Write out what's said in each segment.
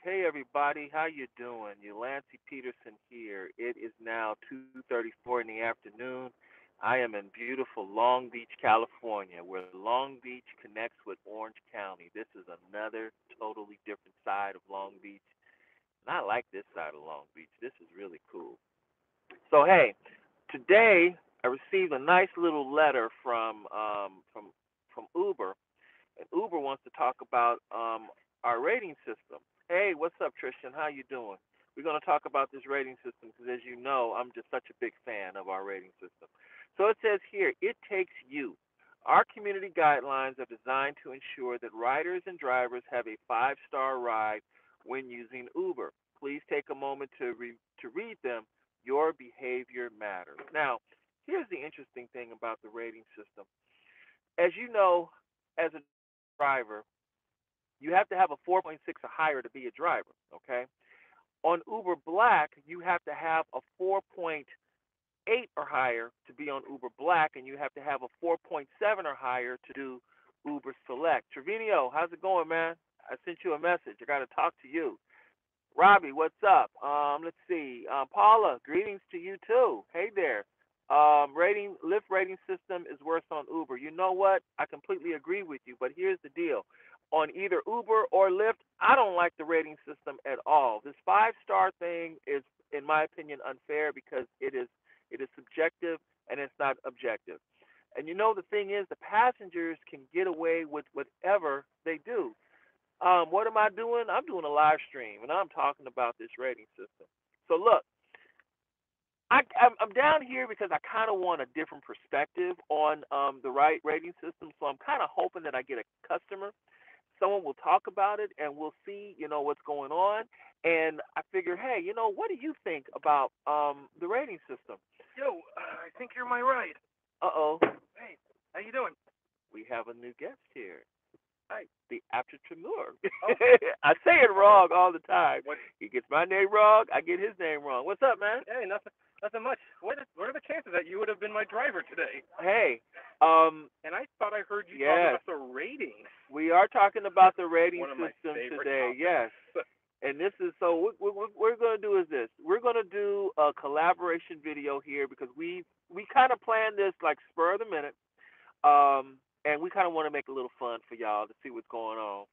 Hey everybody, how you doing? Lancey Peterson here. It is now 2:34 in the afternoon. I am in beautiful Long Beach, California, where Long Beach connects with Orange County. This is another totally different side of Long Beach. And I like this side of Long Beach. This is really cool. So hey, today I received a nice little letter from Uber, and Uber wants to talk about our rating system. Hey, what's up, Tristan? How you doing? We're going to talk about this rating system because, as you know, I'm just such a big fan of our rating system. So it says here, it takes you. Our community guidelines are designed to ensure that riders and drivers have a five-star ride when using Uber. Please take a moment to read them. Your behavior matters. Now, here's the interesting thing about the rating system. As you know, as a driver, you have to have a 4.6 or higher to be a driver, okay? On Uber Black, you have to have a 4.8 or higher to be on Uber Black, and you have to have a 4.7 or higher to do Uber Select. Trevino, how's it going, man? I sent you a message. I got to talk to you. Robbie, what's up? Let's see. Paula, greetings to you too. Hey there. Lyft rating system is worse on Uber. You know what? I completely agree with you, but here's the deal. On either Uber or Lyft, I don't like the rating system at all. This five-star thing is, in my opinion, unfair because it is subjective and it's not objective. And you know the thing is, the passengers can get away with whatever they do. What am I doing? I'm doing a live stream, and I'm talking about this rating system. So look, I'm down here because I kind of want a different perspective on the right rating system. So I'm kind of hoping that I get a customer. Someone will talk about it, and we'll see, what's going on. And I figure, hey, what do you think about the rating system? Yo, I think you're my ride. Uh oh, Hey, how you doing? we have a new guest here. Hi. The entrepreneur. Oh, I say it wrong all the time. what? He gets my name wrong. I get his name wrong. What's up, man? Hey, nothing much. What are the chances that you would have been my driver today? Hey, And I thought I heard you talking yes, about the ratings. we are talking about the rating One of my system favorite today. topics. Yes, and this is so. What we're going to do is this. We're going to do a collaboration video here because we kind of planned this like spur of the minute. And we kind of want to make a little fun for y'all to see what's going on.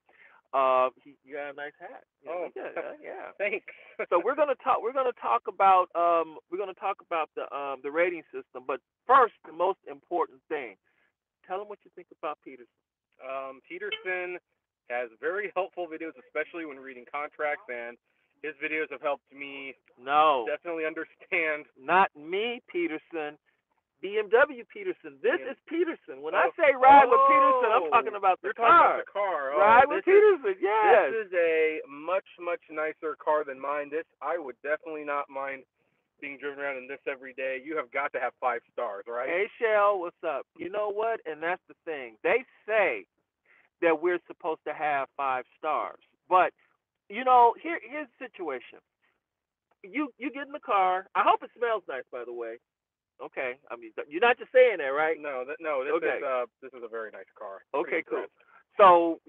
You got a nice hat. Oh, Yeah. thanks. So we're gonna talk. We're gonna talk about. We're gonna talk about the rating system. But first, the most important thing. Tell them what you think about Peterson. Peterson has very helpful videos, especially when reading contracts, and his videos have helped me No, definitely understand. not me, Peterson. BMW Peterson. This And is Peterson. When I oh, say ride with Peterson, I'm talking about the you're talking about car. the car. Oh, Ride with Peterson. this Yes. is a much nicer car than mine. This I would definitely not mind being driven around in this every day. You have got to have 5 stars, right? Hey, Shell, what's up? You know what? And that's the thing. They say that we're supposed to have 5 stars, but here's the situation. You get in the car. I hope it smells nice, by the way. Okay. I mean, you're not just saying that, right? No, Okay. this is a very nice car. Pretty Okay, cool. impressed. So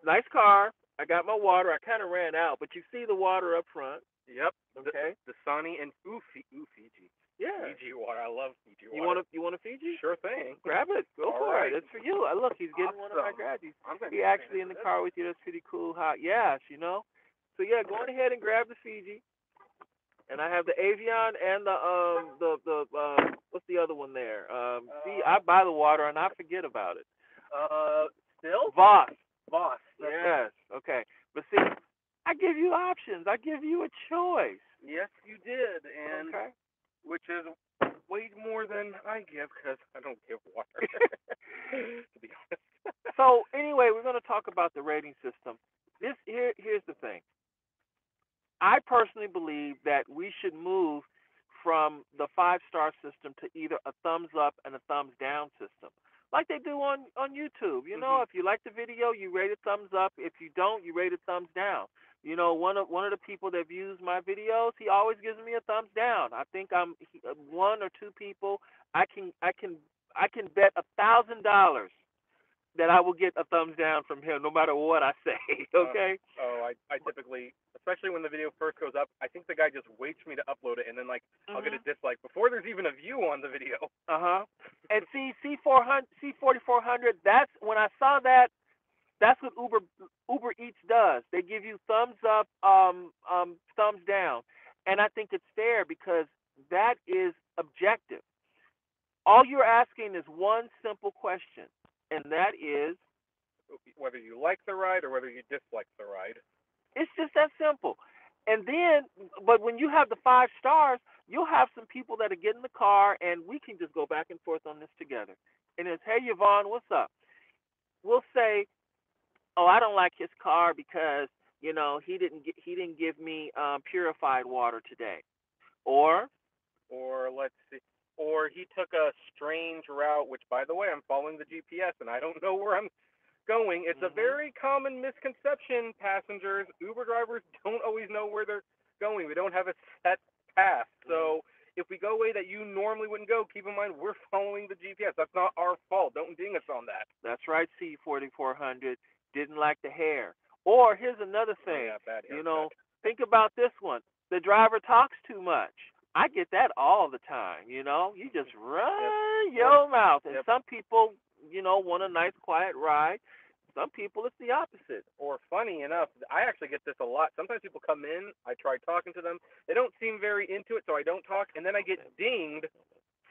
nice car. I got my water. I kind of ran out, but you see the water up front. Yep. Okay. The Sunny and Fiji. Yeah. Fiji water. I love Fiji You water. want a Fiji? Sure thing. Grab it. Go All for right. it. It's for you. Look, he's getting one of my Awesome. grabbies. I'm gonna He be a fan actually in of the this. car with you. That's pretty cool. How? Yes. So yeah, go on ahead and grab the Fiji. And I have the Avion and the what's the other one there? See, I buy the water and I forget about it. Still? Voss. Boss. Yes. Okay. But see, I give you options. I give you a choice. Yes, you did, and Okay. which is way more than I give because I don't give water. To be honest. So anyway, we're going to talk about the rating system. Here's the thing. I personally believe that we should move from the five-star system to either a thumbs up and a thumbs down system, like they do on YouTube. If you like the video, you rate it thumbs up. If you don't, you rate it thumbs down. One of the people that views my videos, he always gives me a thumbs down. I think one or two people. I can bet $1,000 that I will get a thumbs down from him no matter what I say. Okay. I typically, especially when the video first goes up, I think the guy just waits for me to upload it, and then like I'll get a Mhm. dislike before there's even a view on the video. Uh-huh. And see, C4400. That's when I saw that. That's what Uber Eats does. They give you thumbs up, thumbs down, and I think it's fair because that is objective. All you're asking is one simple question, and that is, Whether you like the ride or whether you dislike the ride. it's just that simple. And then, but when you have the 5 stars, you'll have some people that are getting in the car, and we can just go back and forth on this together. And it's, hey, Yvonne, what's up? We'll say, oh, I don't like his car because he didn't give me purified water today, or Or let's see, or he took a strange route, which by the way, I'm following the GPS and I don't know where I'm going. It's a mhm, very common misconception, passengers. Uber drivers don't always know where they're going. We don't have a set path. mhm. So if we go a way that you normally wouldn't go, keep in mind we're following the GPS. That's not our fault. Don't ding us on that. That's right, C4400 didn't like the hair. Or here's another Oh thing, yeah, bad you haircut. know, think about this one. The driver talks too much. I get that all the time, You just Yep. run Or your mouth. And yep. some people, want a nice quiet ride. Some people it's the opposite. Or funny enough, I actually get this a lot. Sometimes people come in, I try talking to them, they don't seem very into it, so I don't talk, and then I get dinged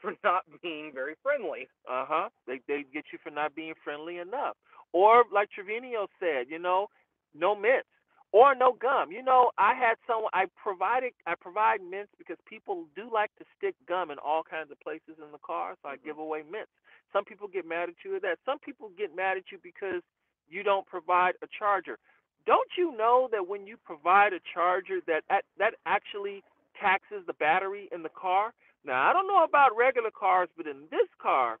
for not being very friendly. Uh-huh. They get you for not being friendly enough. Or like Trevino said, no mints or no gum. I provide mints because people do like to stick gum in all kinds of places in the car, so I Hmm. give away mints. Some people get mad at you at that. Some people get mad at you because you don't provide a charger. Don't you know that when you provide a charger that actually taxes the battery in the car? Now, I don't know about regular cars, but in this car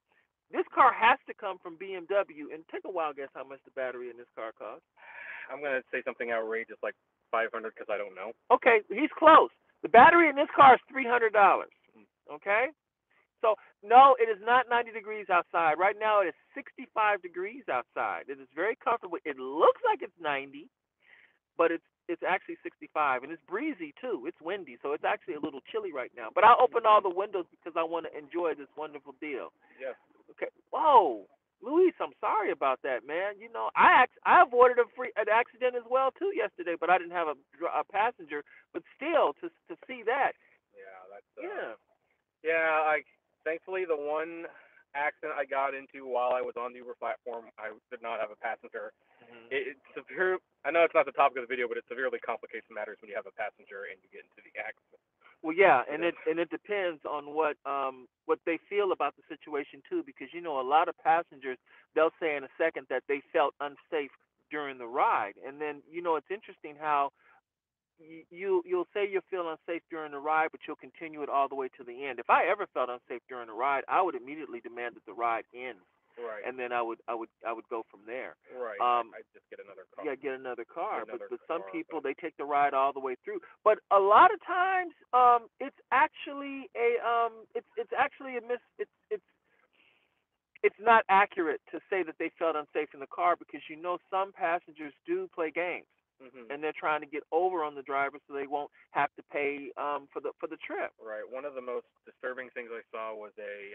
has to come from BMW. And take a wild guess how much the battery in this car costs. I'm gonna say something outrageous like 500 because I don't know. Okay, he's close. The battery in this car is $300. Okay? So, no, it is not 90 degrees outside. Right now, it is 65 degrees outside. It is very comfortable. It looks like it's 90, but it's actually 65, and it's breezy too. It's windy, so it's actually a little chilly right now. But I opened all the windows because I want to enjoy this wonderful deal. Yes. Okay. Whoa, Luis, I'm sorry about that, man. I avoided an accident as well too yesterday, but I didn't have a passenger. But still, to see that, Yeah, that's yeah. yeah, I thankfully the one accident I got into while I was on the Uber platform, I did not have a passenger. Hmm. It severe. I know it's not the topic of the video, but it severely complicates matters when you have a passenger and you get into the accident. Well, yeah, It and is. it depends on what they feel about the situation too, because a lot of passengers they'll say in a second that they felt unsafe during the ride, and then it's interesting how you'll say you feel unsafe during the ride, but you'll continue it all the way to the end. If I ever felt unsafe during the ride, I would immediately demand that the ride ends, Right. and then I would go from there. Right. Um, I just get another car. yeah, get another car. Get But another some car. people But they take the ride all the way through. But a lot of times, it's actually a mis it's not accurate to say that they felt unsafe in the car because some passengers do play games mhm. and they're trying to get over on the driver so they won't have to pay for the trip. Right. One of the most disturbing things I saw was a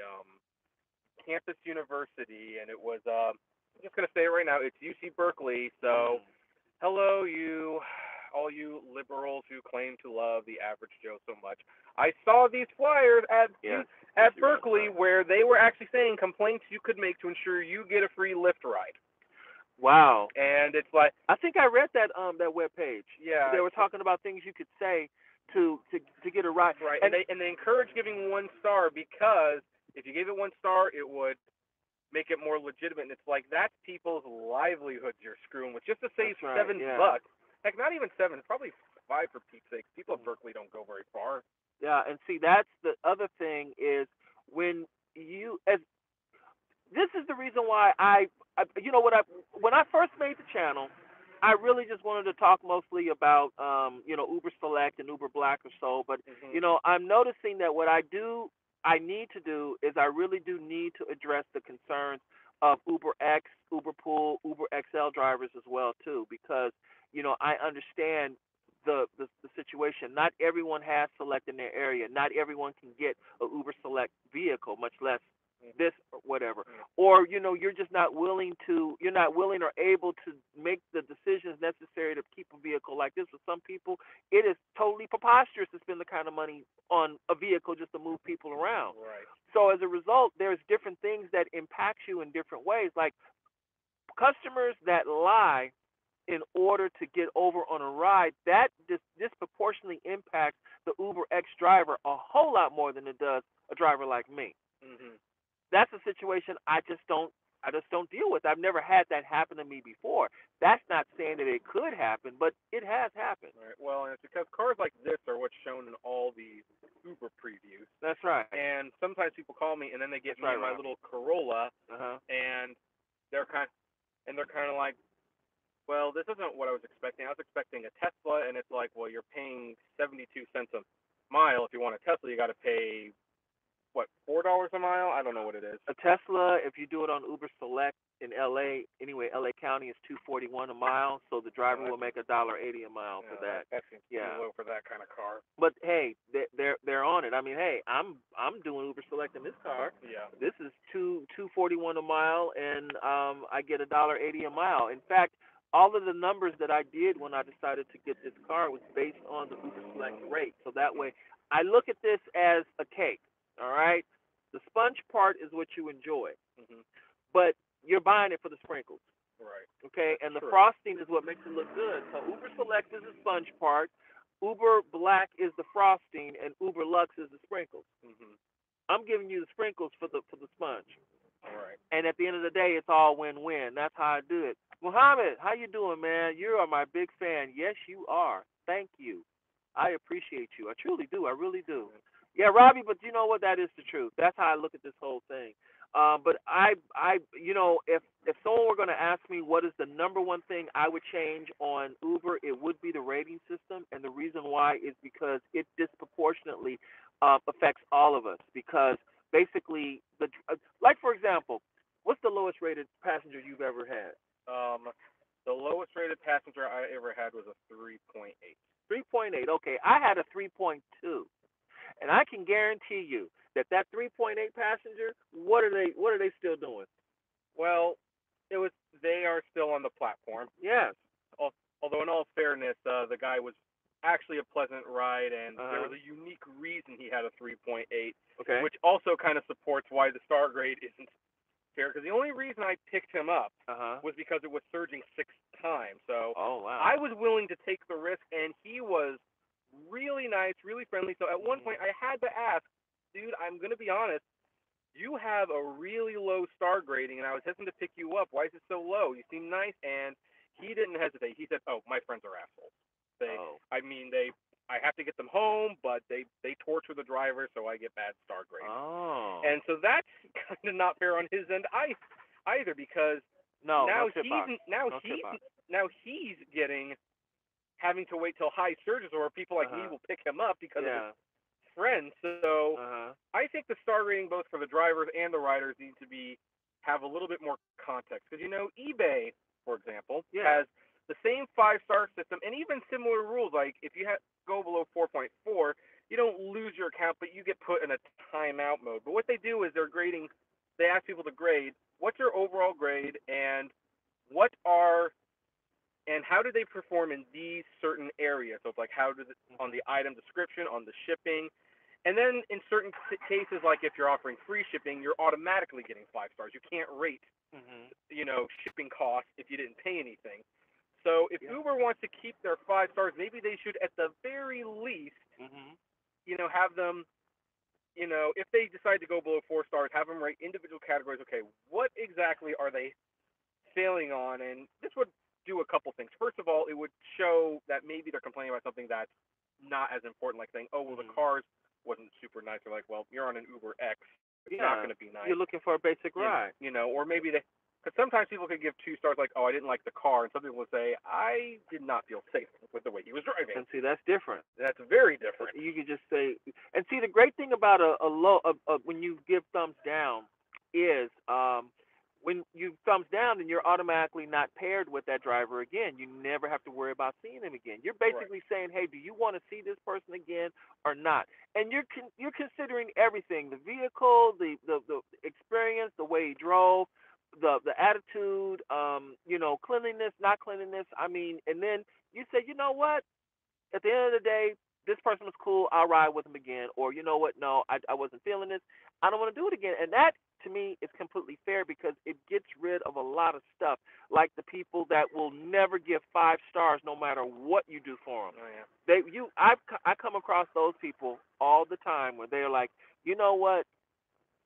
campus university, and it was I'm just gonna say it right now. It's UC Berkeley. So Mm. hello, you, all you liberals who claim to love the average Joe so much. I saw these flyers Yes, yes, at you're right. Berkeley where they were actually saying complaints you could make to ensure you get a free Lyft ride. Wow. And it's like, I think I read that web page. yeah, They were talking about things you could say to get a ride. right. And And they encourage giving 1 star because if you gave it 1 star, it would make it more legitimate. And it's like that's people's livelihoods you're screwing with just to save that's right. seven Yeah. bucks. Heck, not even seven. It's probably five for Pete's sake. People at Berkeley don't go very far. Yeah, and see that's the other thing is when as this is the reason why when I first made the channel, I really just wanted to talk mostly about Uber Select and Uber Black or so, but Mhm. I'm noticing that what I need to do is I really do need to address the concerns of Uber X, Uber Pool, Uber XL drivers as well too, because I understand the situation. Not everyone has Select in their area. Not everyone can get a Uber Select vehicle, much less this or whatever. Or you're just not willing to. You're not willing or able to make the decisions necessary to keep a vehicle like this. For some people, it is totally preposterous to spend the kind of money on a vehicle just to move people around. Right. So as a result, there's different things that impact you in different ways. Like customers that lie in order to get over on a ride, that disproportionately impacts the Uber X driver a whole lot more than it does a driver like me. Mhm. That's a situation I just don't deal with. I've never had that happen to me before. That's not saying that it could happen, but it has happened. Right. Well, and it's because cars like this are what's shown in all the Uber previews. That's right. And sometimes people call me, and then they get That's me right, in my Rob. little Corolla, Uh-huh. and they're kind of like, well, this isn't what I was expecting. I was expecting a Tesla, and it's like, well, you're paying 72 cents a mile. If you want a Tesla, you got to pay what, $4 a mile? I don't know what it is. A Tesla, if you do it on Uber Select in LA, anyway, LA County is $2.41 a mile, so the driver will make $1.80 a mile for that. That seems too low for that kind of car. But hey, they're on it. I mean, hey, I'm doing Uber Select in this car. Yeah. This is $2.41 a mile, and I get $1.80 a mile. In fact, all of the numbers that I did when I decided to get this car was based on the Uber Select rate. So that way, I look at this as a cake. All right, the sponge part is what you enjoy, but you're buying it for the sprinkles. Right. Okay, and the True. frosting is what makes it look good. So Uber Select is the sponge part, Uber Black is the frosting, and Uber Lux is the sprinkles. I'm giving you the sprinkles for the sponge. Right. And at the end of the day, it's all win-win. That's how I do it. Muhammad, how you doing, man? You are my big fan. Yes, you are. Thank you. I appreciate you. I truly do. I really do. Yeah, Robbie, but you know what? That is the truth. That's how I look at this whole thing. But if someone were going to ask me what is the number one thing I would change on Uber, it would be the rating system, and the reason why is because it disproportionately affects all of us. Because basically, like for example, what's the lowest rated passenger you've ever had? The lowest rated passenger I ever had was a 3.8. 3.8. Okay, I had a 3.2. And I can guarantee you that 3.8 passenger, what are they still doing? Well, they are still on the platform. Yes. Although in all fairness, the guy was actually a pleasant ride, and there was a unique reason he had a 3.8, Okay. which also kind of supports why the star grade isn't fair. Because the only reason I picked him up was because it was surging 6 times. So I was willing to take the risk, and he was really nice, really friendly. So at one point, I had to ask, dude, I'm going to be honest, you have a really low star grading, and I was hesitant to pick you up. Why is it so low? You seem nice. And he didn't hesitate. He said, oh, my friends are assholes. I have to get them home, but they torture the driver, so I get bad star grades. Oh. And so that's kind of not fair on his end either, because now he's having to wait till high surges, or people like me will pick him up because of his friends. So I think the star rating, both for the drivers and the riders, needs to have a little bit more context. Because eBay, for example, has the same 5-star system and even similar rules. Like if you go below 4.4, you don't lose your account, but you get put in a timeout mode. But what they do is they ask people to grade what's your overall grade and how do they perform in these certain areas. So it's like how does it on the item description, on the shipping, and then in certain cases, like if you're offering free shipping, you're automatically getting 5 stars. You can't rate shipping costs if you didn't pay anything. So if Uber wants to keep their 5 stars, maybe they should at the very least, have them, if they decide to go below 4 stars, have them rate individual categories. Okay, what exactly are they failing on? And this would do a couple things. First of all, it would show that maybe they're complaining about something that's not as important, like saying, oh, well, the cars wasn't super nice. They're like, well, you're on an Uber X. It's not going to be nice. You're looking for a basic ride. Or maybe because sometimes people could give 2 stars like, oh, I didn't like the car. And some people would say, I did not feel safe with the way he was driving. And see, that's different. That's very different. You could just say, and see, the great thing about when you give thumbs down is when you thumbs down, then you're automatically not paired with that driver again. You never have to worry about seeing him again. You're Right. basically saying, hey, do you want to see this person again or not? And you're considering everything: the vehicle, the experience, the way he drove, the attitude, cleanliness, not cleanliness. I mean, and then you say, you know what? At the end of the day, this person was cool. I'll ride with him again. Or you know what? No, I wasn't feeling this. I don't want to do it again. And that to me is completely fair because it gets rid of a lot of stuff, like the people that will never give 5 stars no matter what you do for them. Oh yeah. I come across those people all the time where they're like, you know what?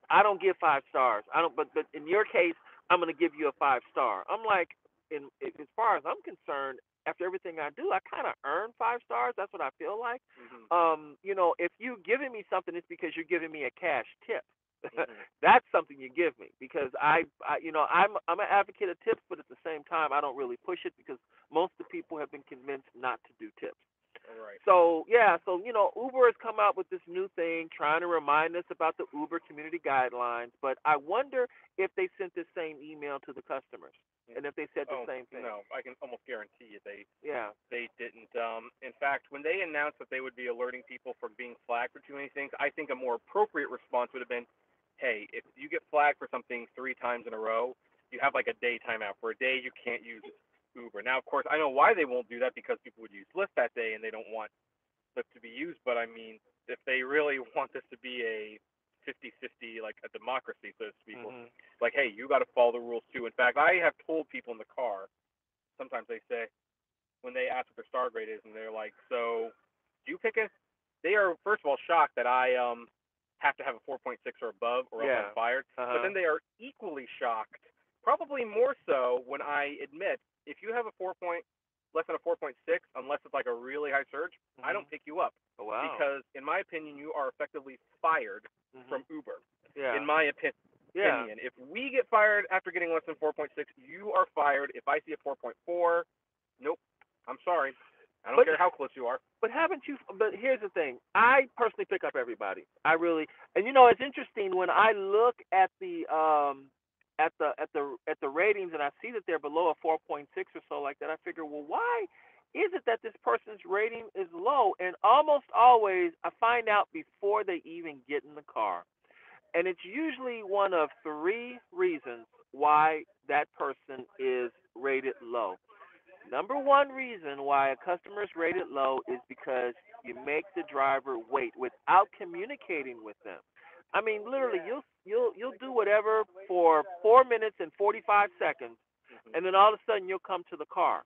I don't give 5 stars. I don't. But in your case, I'm gonna give you a 5 star. I'm like, as far as I'm concerned, after everything I do, I kind of earn 5 stars. That's what I feel like. Mhm. If you giving me something, it's because you're giving me a cash tip. Mhm. That's something you give me because I'm an advocate of tips, but at the same time, I don't really push it because most of the people have been convinced not to do tips. All right. So yeah, Uber has come out with this new thing, trying to remind us about the Uber community guidelines. But I wonder if they sent the same email to the customers, and if they said the Oh same thing. no, I can almost guarantee you Yeah. they didn't. In fact, when they announced that they would be alerting people for being flagged for too many things, I think a more appropriate response would have been, "Hey, if you get flagged for something 3 times in a row, you have like a day timeout. For a day, you can't use Uber." Now, of course, I know why they won't do that because people would use Lyft that day and they don't want Lyft to be used. But I mean, if they really want this to be a 50-50, like a democracy, so to speak, Mhm. like, hey, you got to follow the rules too. In fact, I have told people in the car, sometimes they say, when they ask what their star grade is, and they're like, "So, do you pick a?" They are first of all shocked that I have to have a 4.6 or above, or else I'm Yeah. fired. Uh But huh. then they are equally shocked, probably more so, when I admit if you have a 4 point less than a 4.6, unless it's like a really high surge, I Mhm. don't pick you up Oh, wow. because, in my opinion, you are effectively fired Mhm. from Uber. In Yeah. my Yeah. opinion, if we get fired after getting less than 4.6, you are fired. If I see a 4.4, nope. I'm sorry. I don't But care how close you are. but haven't you? But here's the thing. I personally pick up everybody. I really, and it's interesting when I look at the ratings and I see that they're below a 4.6 or so like that. I figure, well, why is it that this person's rating is low? And almost always, I find out before they even get in the car, and it's usually one of 3 reasons why that person is rated low. Number one reason why a customer is rated low is because you make the driver wait without communicating with them. I mean, literally, Yeah. you'll do whatever for 4 minutes and 45 seconds, Mhm. and then all of a sudden you'll come to the car,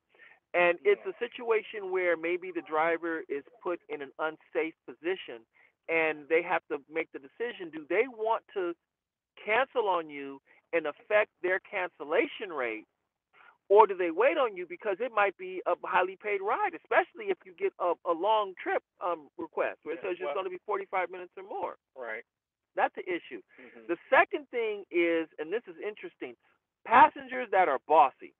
and it's Yeah. a situation where maybe the driver is put in an unsafe position, and they have to make the decision: do they want to cancel on you and affect their cancellation rate, or do they wait on you because it might be a highly paid ride, especially if you get a long trip request where it Yeah. says it's Well. going to be 45 minutes or more? Right. That's the issue. Mhm. The second thing is, and this is interesting, passengers that are bossy.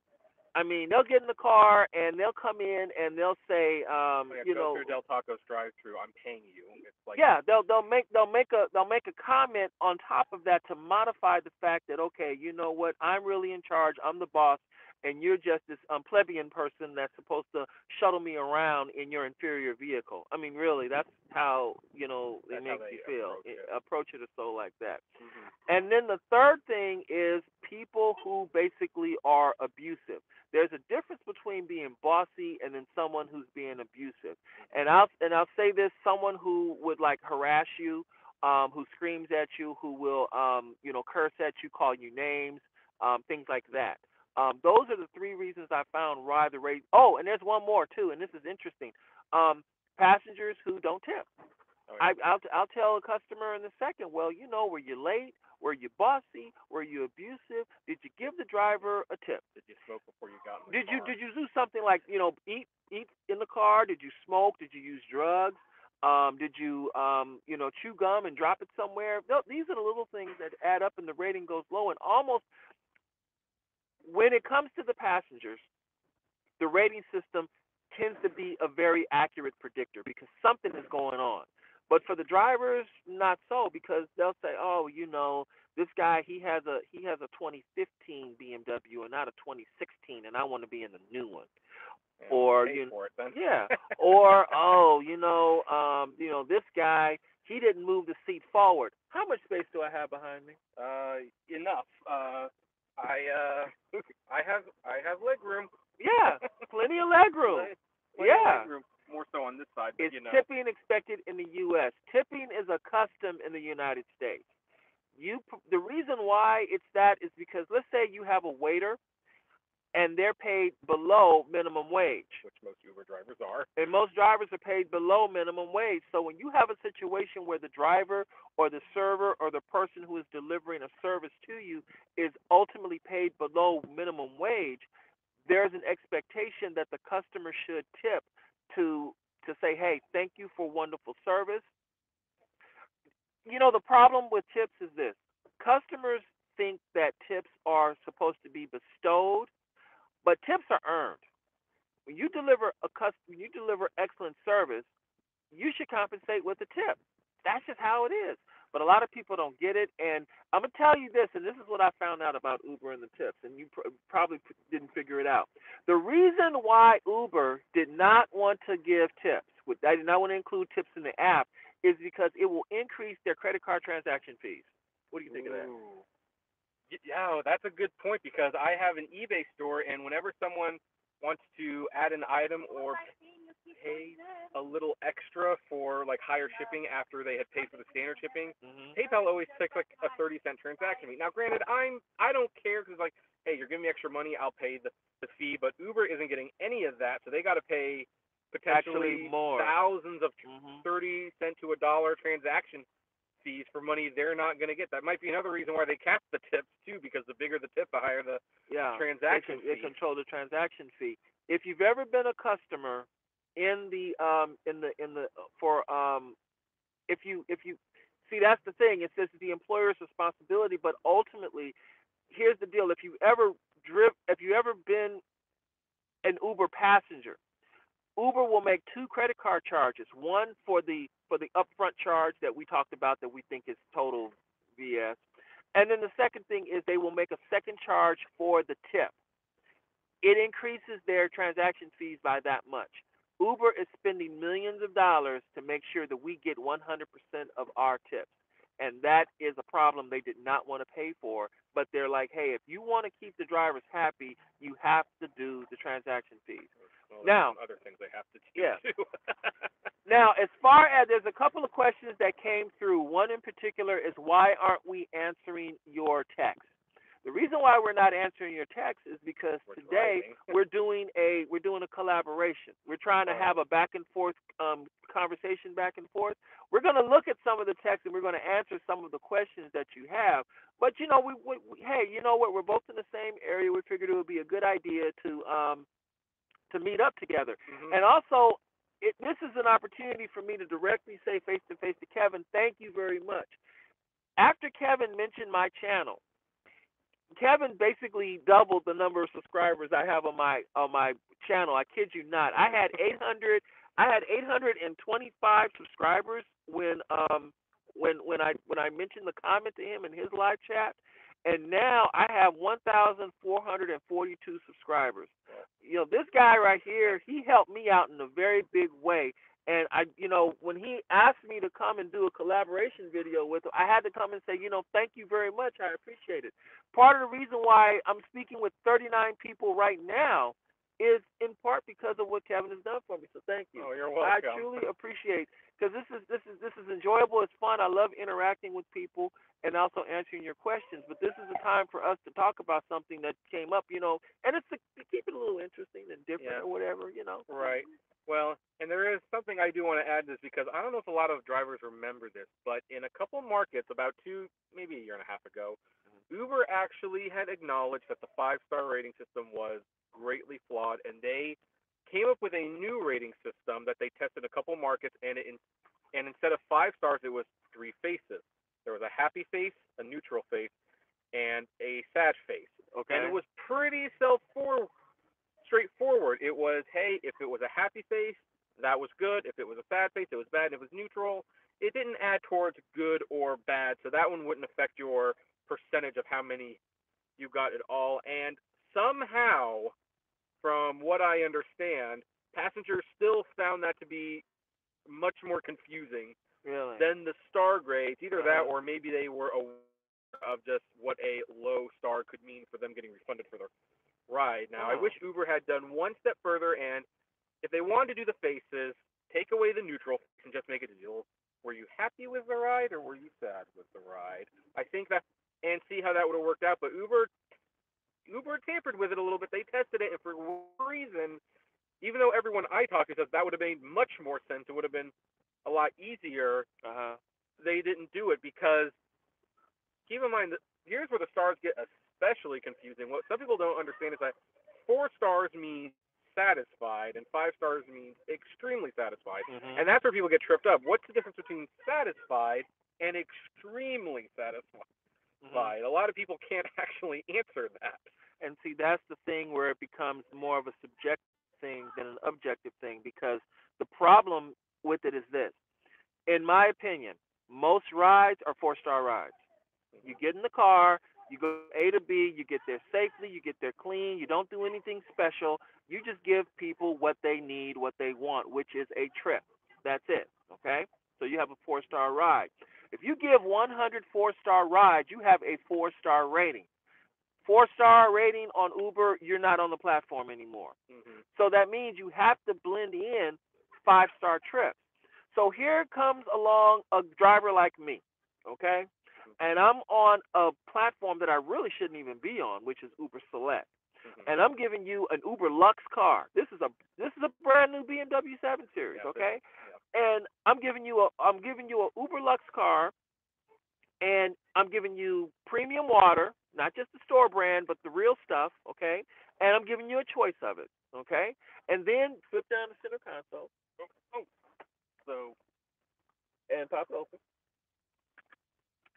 I mean, they'll get in the car and they'll come in and they'll say, Oh yeah. Go through Del Taco's drive-through. I'm paying you. It's like. yeah, they'll make a comment on top of that to modify the fact that, okay, you know what, I'm really in charge, I'm the boss, and you're just this plebeian person that's supposed to shuttle me around in your inferior vehicle. I mean, really, that's how it That's how makes they you feel. approach it. Approach it or so like that. Mhm. And then the third thing is people who basically are abusive. There's a difference between being bossy and then someone who's being abusive. And I'll say this: someone who would like harass you, who screams at you, who will curse at you, call you names, things like that. Those are the 3 reasons I found why the rate. Oh, and there's one more too, and this is interesting. Um, Passengers who don't tip. Oh yeah. I'll tell a customer in a second. Well, were you late? Were you bossy? Were you abusive? Did you give the driver a tip? Did you smoke before you got in the Did you car? did you do something like eat in the car? Did you smoke? Did you use drugs? Did you chew gum and drop it somewhere? No, these are the little things that add up, and the rating goes low. And almost when it comes to the passengers, the rating system tends to be a very accurate predictor because something is going on. But for the drivers, not so, because they'll say, "Oh, this guy he has a 2015 BMW and not a 2016, and I want to be in the new one." Yeah, well, Or pay for it then. yeah, or oh, this guy he didn't move the seat forward. How much space do I have behind me? Enough. I have leg room. Yeah, plenty of leg room. Plenty of leg Yeah. room. More so on this side, but Is tipping expected in the U.S.? Tipping is a custom in the United States. The reason why it's that is because let's say you have a waiter and they're paid below minimum wage. which most Uber drivers are. And most drivers are paid below minimum wage. So when you have a situation where the driver or the server or the person who is delivering a service to you is ultimately paid below minimum wage, there's an expectation that the customer should tip to say, "Hey, thank you for wonderful service." The problem with tips is this. Customers think that tips are supposed to be bestowed, but tips are earned. When you deliver excellent service, you should compensate with a tip. That's just how it is. But a lot of people don't get it, and I'm gonna tell you this, and this is what I found out about Uber and the tips, and you probably didn't figure it out. The reason why Uber did not want to give tips, I did not want to include tips in the app, is because it will increase their credit card transaction fees. What do you think of that? Ooh. Yeah, that's a good point because I have an eBay store, and whenever someone wants to add an item or pay a little extra for like higher shipping after they had paid for the standard shipping, PayPal always takes like a 30-cent transaction fee. Now, granted, I don't care because like, hey, you're giving me extra money, I'll pay the fee, but Uber isn't getting any of that, so they got to pay Actually, potentially more. thousands of hmm 30-cent to $1 transaction fees for money they're not going to get. That might be another reason why they cap the tips too, because the bigger the tip, the higher the Yeah, transaction they fee. control the transaction fee. If you've ever been a customer in the for if you see, that's the thing. It says the employer's responsibility, but ultimately, here's the deal. If you ever been an Uber passenger, Uber will make two credit card charges. One for the upfront charge that we talked about that we think is total BS, and then the second thing is they will make a second charge for the tip. It increases their transaction fees by that much. Uber is spending millions of dollars to make sure that we get 100% of our tips. And that is a problem they did not want to pay for. But they're like, hey, if you want to keep the drivers happy, you have to do the transaction fees. Well, there's Now, some other things they have to do yeah. too. Now, as far as there's a couple of questions that came through. One in particular is why aren't we answering your text? The reason why we're not answering your text is because We're today driving. we're doing a collaboration. We're trying to Right. have a back and forth conversation back and forth. We're going to look at some of the text and we're going to answer some of the questions that you have. But hey, you know what? We're both in the same area. We figured it would be a good idea to meet up together. Mhm. And also, this is an opportunity for me to directly say face to face to Kevin, thank you very much. After Kevin mentioned my channel, Kevin basically doubled the number of subscribers I have on my channel. I kid you not. I had 825 subscribers when I mentioned the comment to him in his live chat, and now I have 1,442 subscribers. This guy right here, he helped me out in a very big way. And when he asked me to come and do a collaboration video with him, I had to come and say, thank you very much. I appreciate it. Part of the reason why I'm speaking with 39 people right now is in part because of what Kevin has done for me. So thank you. Oh, you're I welcome. truly appreciate, because this is enjoyable. It's fun. I love interacting with people and also answering your questions. But this is a time for us to talk about something that came up, and it's to keep it a little interesting and different Yeah. or whatever. Right. Well, and there is something I do want to add to this because I don't know if a lot of drivers remember this, but in a couple markets, about maybe a year and a half ago, Uber actually had acknowledged that the 5-star rating system was greatly flawed, and they came up with a new rating system that they tested in a couple markets, and instead of 5 stars, it was 3 faces. There was a happy face, a neutral face, and a sad face. Okay. And it was pretty straightforward. It was, hey, if it was a happy face, that was good. If it was a sad face, it was bad. And if it was neutral, it didn't add towards good or bad, so that one wouldn't affect your percentage of how many you got at all. And somehow, from what I understand, passengers still found that to be much more confusing Really? than the star grades. Either that, Uh-huh. or maybe they were aware of just what a low star could mean for them getting refunded for their ride. Now, I Oh. wish Uber had done one step further, and if they wanted to do the faces, take away the neutral and just make it a deal. Were you happy with the ride, or were you sad with the ride? I think that, and see how that would have worked out. But Uber tampered with it a little bit. They tested it, and for whatever reason, even though everyone I talked to says that would have made much more sense, it would have been a lot easier. Uh-huh. They didn't do it because keep in mind that here's where the stars get especially confusing. What some people don't understand is that 4 stars means satisfied and 5 stars means extremely satisfied. Mhm. And that's where people get tripped up. What's the difference between satisfied and extremely satisfied? Mhm. A lot of people can't actually answer that. And see, that's the thing where it becomes more of a subjective thing than an objective thing, because the problem with it is this. In my opinion, most rides are 4-star rides. You get in the car, you go A to B, you get there safely, you get there clean, you don't do anything special. You just give people what they need, what they want, which is a trip. That's it. Okay? So you have a 4-star ride. If you give 100 4-star rides, you have a 4-star rating. 4-star rating on Uber, you're not on the platform anymore. Mm-hmm. So that means you have to blend in 5-star trips. So here comes along a driver like me, okay? And I'm on a platform that I really shouldn't even be on, which is Uber Select. Mm-hmm. And I'm giving you an Uber Lux car. This is a brand new BMW 7 Series, Yeah, okay? yeah. And I'm giving you a Uber Lux car, and I'm giving you premium water, not just the store brand, but the real stuff, okay? And I'm giving you a choice of it, okay? And then flip down the center console. Oh, so And pop it open.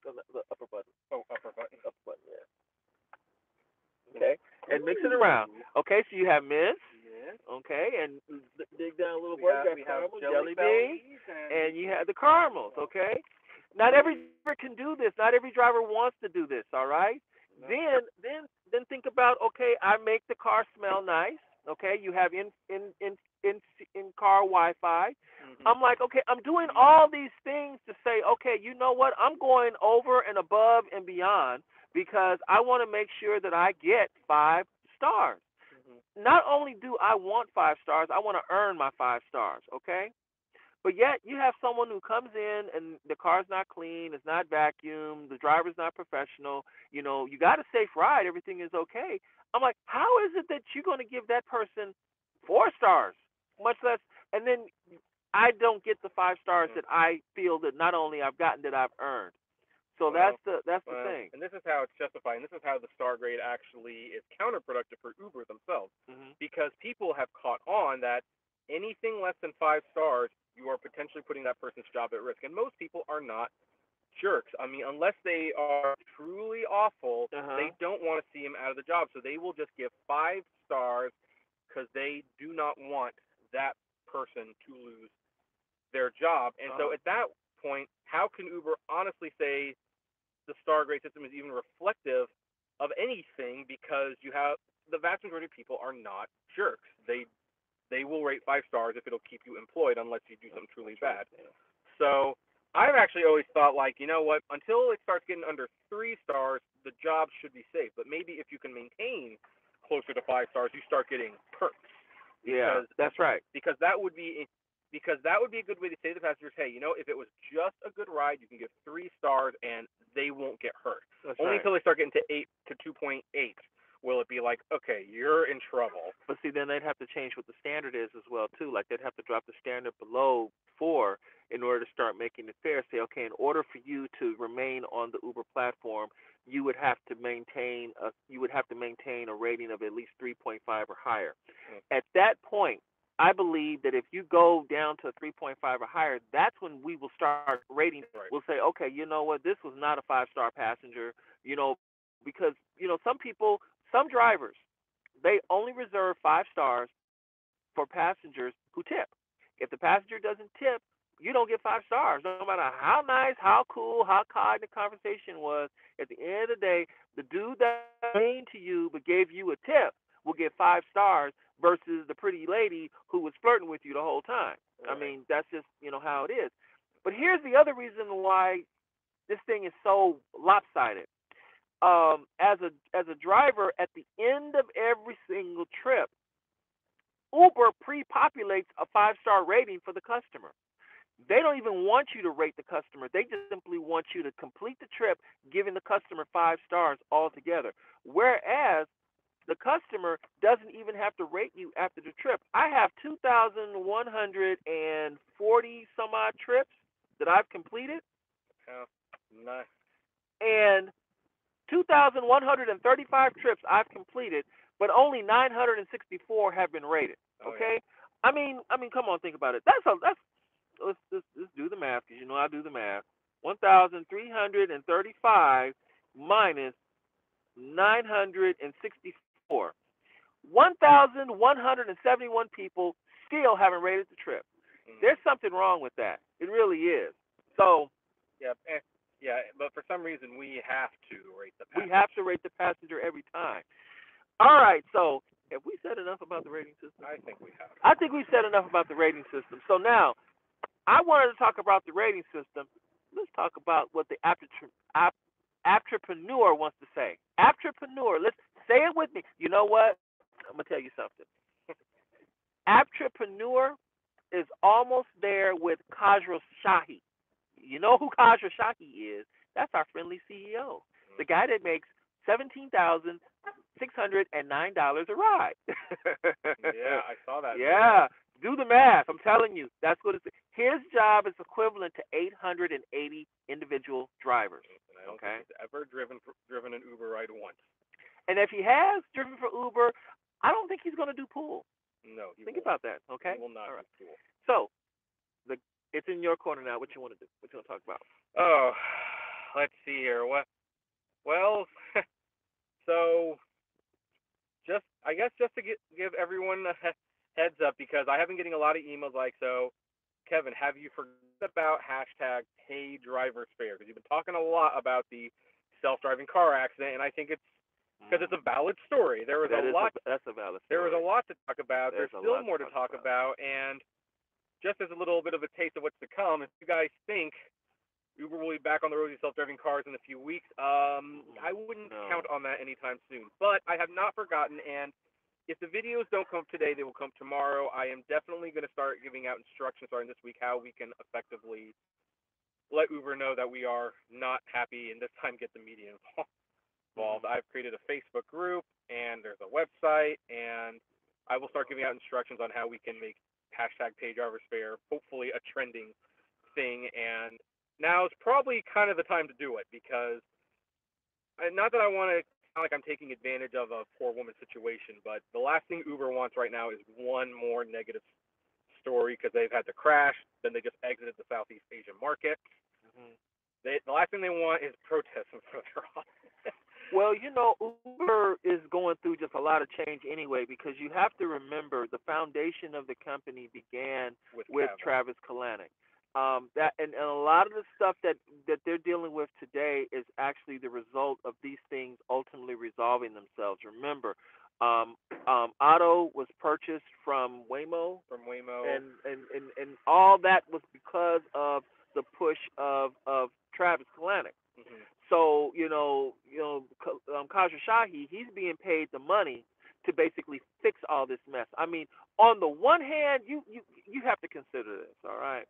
The upper button. upper button. Upper button, yeah. Okay? And mix it around. Okay, so you have mints. Yes. Okay, and dig down a little We more. have, You got we have caramel, jelly beans, bellies and you have the caramels. Okay, not every driver can do this. Not every driver wants to do this. All right. no. Then think about, okay, I make the car smell nice. Okay, you have in car Wi-Fi. Mm-hmm. I'm like, okay, I'm doing all these things to say, okay, you know what? I'm going over and above and beyond because I want to make sure that I get 5 stars. Mm-hmm. Not only do I want 5 stars, I want to earn my 5 stars, okay? But yet you have someone who comes in and the car's not clean, it's not vacuumed, the driver's not professional, you got a safe ride, everything is okay. I'm like, how is it that you're going to give that person 4 stars, much less, and then I don't get the 5 stars that I feel that not only I've gotten, that I've earned. So Well, that's the thing. and this is how it's justified, and this is how the star grade actually is counterproductive for Uber themselves, Mhm. because people have caught on that anything less than 5 stars, you are potentially putting that person's job at risk, and most people are not jerks. I mean, unless they are truly awful, Uh-huh. they don't want to see him out of the job, so they will just give 5 stars because they do not want that person to lose their job. And so Uh-huh. at that point, how can Uber honestly say the star grade system is even reflective of anything, because you have the vast majority of people are not jerks. They will rate 5 stars if it'll keep you employed unless you do something truly bad. So I've actually always thought, like, you know what, until it starts getting under 3 stars, the job should be safe. But maybe if you can maintain closer to 5 stars, you start getting perks. Yeah, that's right. Because that would be a good way to say to the passengers, hey, if it was just a good ride, you can give 3 stars and they won't get hurt. That's Only right. until they start getting to 2.8 will it be like, okay, you're in trouble. But see, then they'd have to change what the standard is as well too. Like they'd have to drop the standard below 4 in order to start making it fair. Say, okay, in order for you to remain on the Uber platform, you would have to maintain a rating of at least 3.5 or higher. At that point, I believe that if you go down to 3.5 or higher, that's when we will start rating. Right. We'll say, okay, you know what, this was not a 5-star passenger, because some drivers, they only reserve 5 stars for passengers who tip. If the passenger doesn't tip, you don't get 5 stars. No matter how nice, how cool, how kind the conversation was, at the end of the day, the dude that was mean to you but gave you a tip will get 5 stars versus the pretty lady who was flirting with you the whole time. I Right. mean, that's just how it is. But here's the other reason why this thing is so lopsided. As a driver, at the end of every single trip, Uber pre-populates a 5 star rating for the customer. They don't even want you to rate the customer. They just simply want you to complete the trip, giving the customer 5 stars altogether. Whereas the customer doesn't even have to rate you after the trip. I have 2,140 some odd trips that I've completed, Yeah. Nice. and 2,135 trips I've completed, but only 964 have been rated. Oh yeah. Okay, I mean, come on, think about it. That's let's do the math because I do the math. 1,335 minus 964. 1,171 people still haven't rated the trip. Mm. There's something wrong with that. It really is. So Yeah. Yeah. But for some reason, we have to rate the we package. have to rate the passenger every time. All right. So have we said enough about the rating system? I think we have. I think we've said enough about the rating system. So now I wanted to talk about the rating system. Let's talk about what the entrepreneur wants to say. Entrepreneur. Let's say it with me. You know what? I'm gonna tell you something. Entrepreneur is almost there with Khosrow Shahi. You know who Khosrow Shahi is? That's our friendly CEO, the Mm. guy that makes $17,609 a ride. Yeah, I saw that video. Yeah, do the math. I'm telling you, that's what it's. His job is equivalent to 880 individual drivers. And I don't think Okay, he's ever driven an Uber ride once. and if he has driven for Uber, I don't think he's going to do pool. No, he Think won't. about that. He Okay, will not all do right. pool. So the it's in your corner now. What you want to do? What you want to talk about? Oh, let's see here. What? Well, so just I guess just to give everyone a heads up because I have been getting a lot of emails like so. Kevin, have you forgot about hashtag pay driver spare? Because you've been talking a lot about the self-driving car accident, and I think it's because it's a valid story. There was a lot. That's a valid There was a story. lot to talk about. There's There's a still lot more to to talk talk about. about, and just as a little bit of a taste of what's to come, if you guys think Uber will be back on the road with self-driving cars in a few weeks, I wouldn't count No. on that anytime soon. But I have not forgotten, and if the videos don't come today, they will come tomorrow. I am definitely going to start giving out instructions starting this week how we can effectively let Uber know that we are not happy and this time get the media involved. Mm-hmm. I've created a Facebook group and there's a website, and I will start giving out instructions on how we can make hashtag PayDriverSpare hopefully a trending thing. And now is probably kind of the time to do it because not that I want to sound like I'm taking advantage of a poor woman's situation, but the last thing Uber wants right now is one more negative story because they've had to crash. Then they just exited the Southeast Asian market. Mm-hmm. The last thing they want is protests in front of their office. Well, Uber is going through just a lot of change anyway because you have to remember the foundation of the company began With with Kavanaugh. Travis Kalanick. That and a lot of the stuff that they're dealing with today is actually the result of these things ultimately resolving themselves. Remember, Otto was purchased from Waymo, From Waymo. and all that was because of the push of Travis Kalanick. Mm-hmm. So Khosrow Shahi, he's being paid the money to basically fix all this mess. I mean, on the one hand, you have to consider this. All right,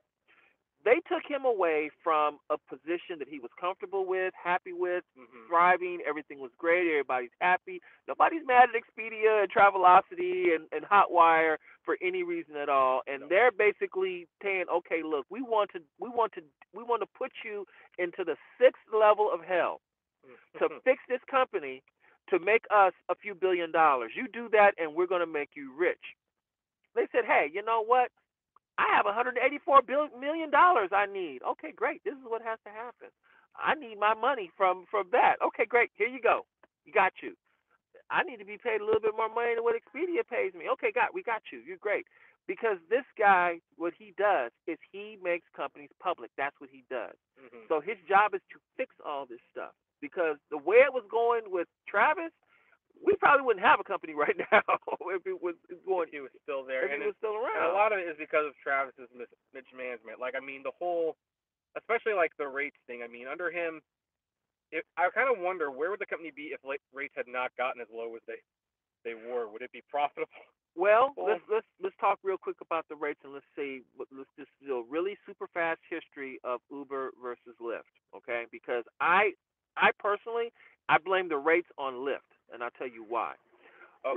they took him away from a position that he was comfortable with, happy with, Mm-hmm. thriving. Everything was great. Everybody's happy. Nobody's mad at Expedia and Travelocity and Hotwire for any reason at all. And No. they're basically saying, okay, look, we want to put you into the sixth level of hell to fix this company to make us a few $1 billion. You do that, and we're going to make you rich. They said, hey, you know what? I have $184 million I need. Okay, great. This is what has to happen. I need my money from that. Okay, great. Here you go. You got you. I need to be paid a little bit more money than what Expedia pays me. Okay, we got you. You're great. Because this guy, what he does is he makes companies public. That's what he does. Mhm. So his job is to fix all this stuff. Because the way it was going with Travis, we probably wouldn't have a company right now if it was If going he was still there, if he was still and a around. lot of it is because of Travis's mismanagement. Like, I mean, the whole, especially like the rates thing. I mean, under him, I kind of wonder where would the company be if rates had not gotten as low as they were. Would it be profitable? Well, let's talk real quick about the rates and let's just do a really super fast history of Uber versus Lyft, okay? Because I personally I blame the rates on Lyft, and I'll tell you why.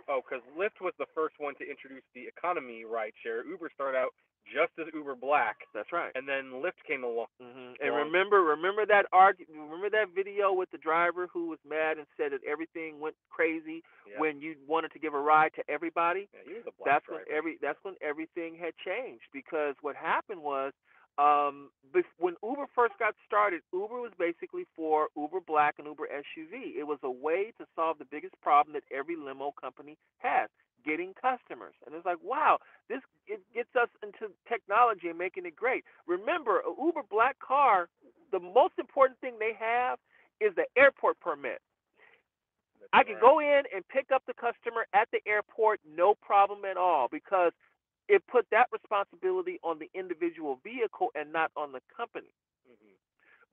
Because Lyft was the first one to introduce the economy rideshare. Uber started out just as Uber Black, That's right. and then Lyft came along. And remember that remember that video with the driver who was mad and said that everything went crazy Yeah. when you wanted to give a ride to everybody. Yeah, he was a black driver. That's when everything had changed, because what happened was when Uber first got started, Uber was basically for Uber Black and Uber SUV. It was a way to solve the biggest problem that every limo company has: getting customers. And it's like, wow, this it gets us into technology and making it great. Remember, a Uber Black car, the most important thing they have is the airport permit. I can go in and pick up the customer at the airport, no problem at all, because it put that responsibility on the individual vehicle and not on the company. Mhm.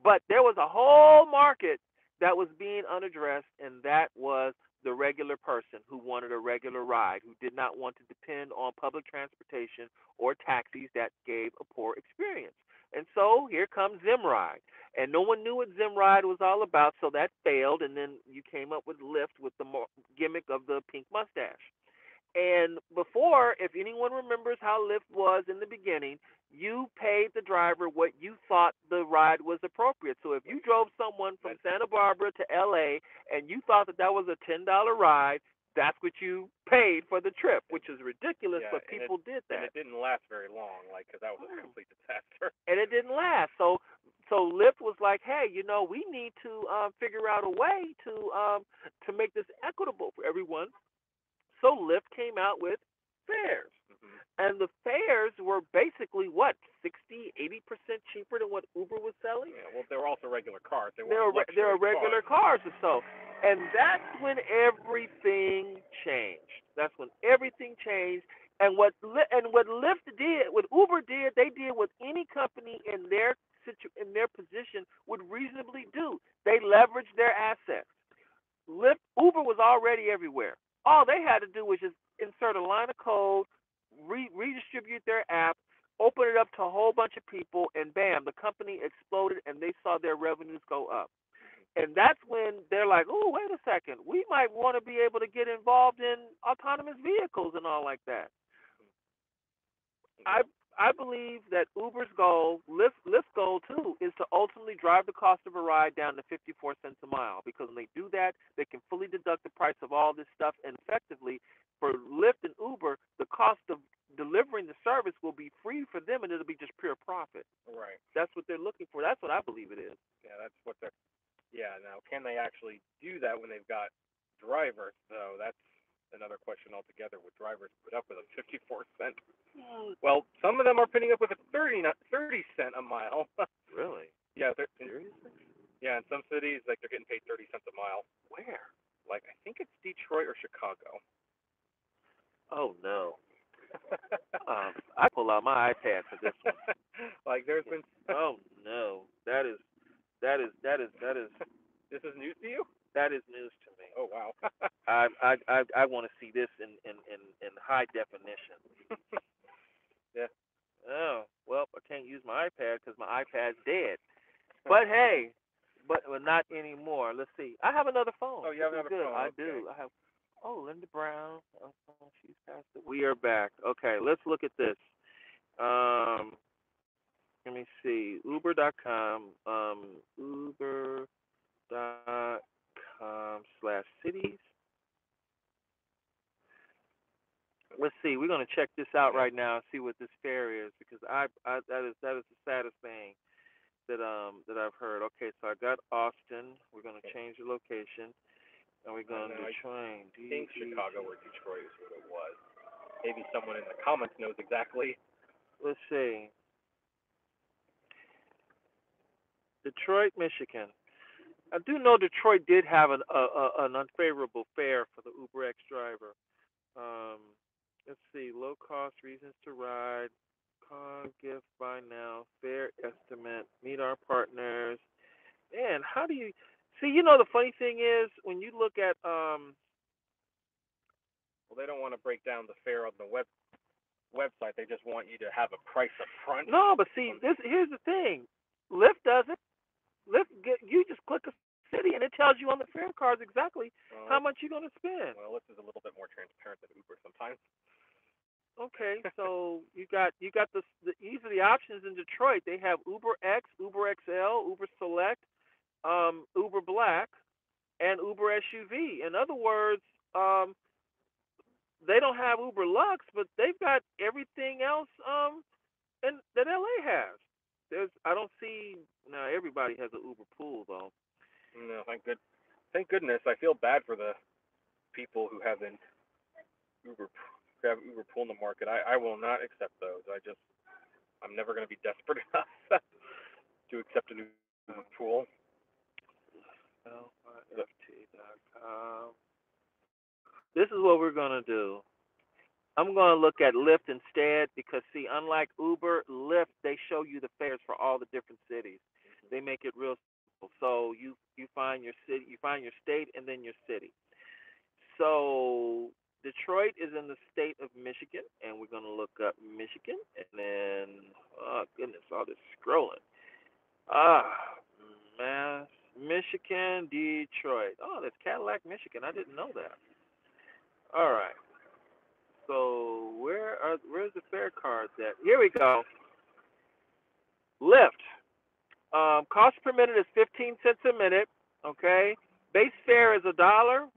But there was a whole market that was being unaddressed, and that was the regular person who wanted a regular ride, who did not want to depend on public transportation or taxis that gave a poor experience. And so here comes Zimride. And no one knew what Zimride was all about, so that failed. And then you came up with Lyft with the gimmick of the pink mustache. And before, if anyone remembers how Lyft was in the beginning, you paid the driver what you thought the ride was appropriate. So if you drove someone from Santa Barbara to LA and you thought that that was a $10 ride, that's what you paid for the trip, which is ridiculous, Yeah, but people did that. And it didn't last very long, because that was a complete disaster. And it didn't last. So Lyft was like, hey, we need to figure out a way to make this equitable for everyone. So Lyft came out with fares. Mhm. And the fares were basically what, 60, 80% cheaper than what Uber was selling? Yeah, well, they were also regular cars. They were regular cars or so. And that's when everything changed. That's when everything changed. And what Lyft did, what Uber did, they did what any company in their position would reasonably do. They leveraged their assets. Uber was already everywhere. All they had to do was just insert a line of code, redistribute their app, open it up to a whole bunch of people, and bam, the company exploded and they saw their revenues go up. And that's when they're like, oh, wait a second, we might want to be able to get involved in autonomous vehicles and all like that. I I believe that Uber's goal, Lyft's goal too, is to ultimately drive the cost of a ride down to 54 cents a mile. Because when they do that, they can fully deduct the price of all this stuff, and effectively, for Lyft and Uber, the cost of delivering the service will be free for them, and it'll be just pure profit. Right. That's what they're looking for. That's what I believe it is. Yeah, that's what they're. Yeah. Now, can they actually do that when they've got drivers? Though that's another question altogether. Would drivers put up with a 54 cent? Well, some of them are putting up with a 30 cent a mile. Really? Yeah. Seriously? Yeah. In some cities, like, they're getting paid 30 cents a mile. Where? Like, I think it's Detroit or Chicago. Oh no. I pull out my iPad for this one. Like, there's been. Oh no. That is This is news to you? that is news to me. Oh, wow. I want to see this in high definition. Yeah. Oh well, I can't use my iPad because my iPad's dead. But hey, but not anymore. Let's see. I have another phone. Oh, you have This is another good. phone. I Okay. do. I have. Oh, Linda Brown. Oh, she's passed it. We are back. Okay, let's look at this. Um, Let me see. Uber.com. Uber.com/cities. Let's see. We're gonna check this out right now and see what this fare is, because that is the saddest thing that I've heard. Okay, so I got Austin. We're gonna change the location, and we're gonna do train. I think Chicago or Detroit is what it was. Maybe someone in the comments knows exactly. Let's see. Detroit, Michigan. I do know Detroit did have an unfavorable fare for the UberX driver. Um, let's see. Low cost reasons to ride. Con gift buy now. Fare estimate. Meet our partners. Man, how do you see? You know the funny thing is when you look at Well, they don't want to break down the fare on the website. They just want you to have a price up front. no, but see this here's the thing. Lyft doesn't. You just click a city and it tells you on the fare cards exactly how much you're gonna spend. Well, Lyft is a little bit more transparent than Uber sometimes. Okay, so you got these are the options in Detroit. They have Uber X, Uber XL, Uber Select, Uber Black, and Uber SUV. In other words, they don't have Uber Lux, but they've got everything else and that LA has. I don't see now everybody has an Uber pool though. No, thank goodness. I feel bad for the people who have Uber Uber pool in the market. I will not accept those. I'm never going to be desperate enough to accept an Uber pool. LYFT.com. This is what we're gonna do. I'm gonna look at Lyft instead because see, unlike Uber, Lyft they show you the fares for all the different cities. They make it real simple. So you find your city, you find your state, and then your city. So Detroit is in the state of Michigan, and we're gonna look up Michigan, and then oh goodness, all this scrolling. Ah, Mass, Michigan, Detroit. Oh, that's Cadillac, Michigan. I didn't know that. All right. So where's the fare cards at? Here we go. Lyft. Cost per minute is 15 cents a minute. Okay. Base fare is $1.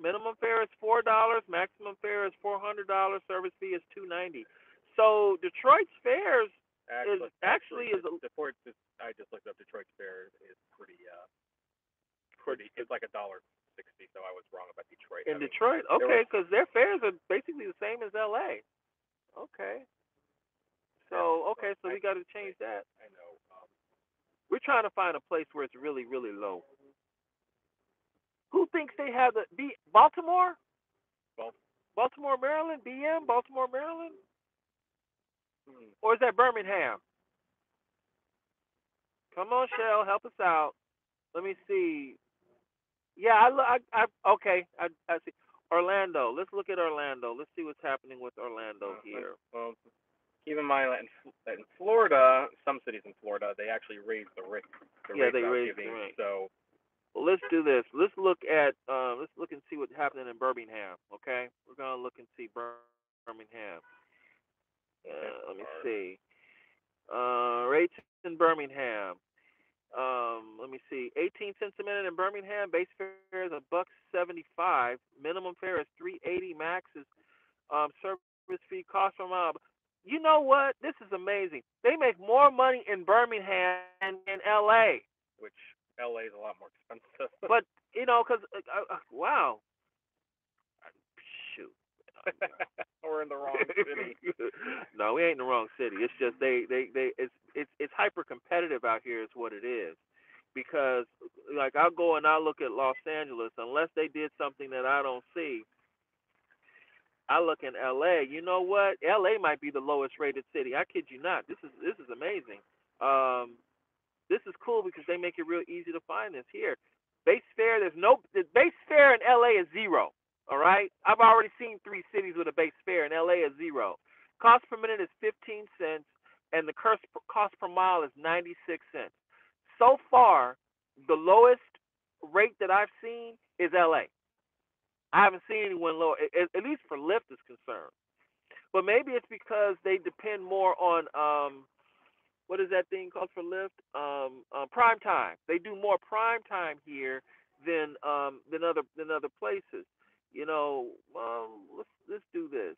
Minimum fare is $4. Maximum fare is $400. Service fee is $2.90. So Detroit's fares actually is I just looked up Detroit's fare is pretty. It's like $1.60. So I was wrong about Detroit. In Detroit, okay, because their fares are basically the same as LA. Okay. So so we got to change that. I know. We're trying to find a place where it's really, really low. Who thinks they have Baltimore? Baltimore, Maryland? BM? Baltimore, Maryland? Or is that Birmingham? Come on, Shell, help us out. Let me see. Yeah, okay. I see. Orlando. Let's look at Orlando. Let's see what's happening with Orlando here. Well, keep in mind that in Florida, some cities in Florida, they actually raise the rate. They raise the rate. So, well, let's do this. Let's look and see what's happening in Birmingham. Okay, we're gonna look and see Birmingham. Let me see. Rates in Birmingham. Let me see. 18 cents a minute in Birmingham. Base fare is $1.75. Minimum fare is $3.80. Max is service fee cost per mile. You know what? This is amazing. They make more money in Birmingham than in LA. Which LA is a lot more expensive. But because wow. Shoot. We're in the wrong city. No, we ain't in the wrong city. It's just it's hyper competitive out here is what it is. Because like I'll go and I'll look at Los Angeles unless they did something that I don't see. I look in LA. You know what? LA might be the lowest rated city. I kid you not. This is amazing. This is cool because they make it real easy to find this here. Base fare, the base fare in LA is $0. All right? I've already seen 3 cities with a base fare, and LA is $0. Cost per minute is 15 cents, and the cost per mile is 96 cents. So far, the lowest rate that I've seen is LA. I haven't seen anyone lower, at least for Lyft is concerned. But maybe it's because they depend more on what is that thing called for Lyft? Prime time. They do more prime time here than other places. Let's do this.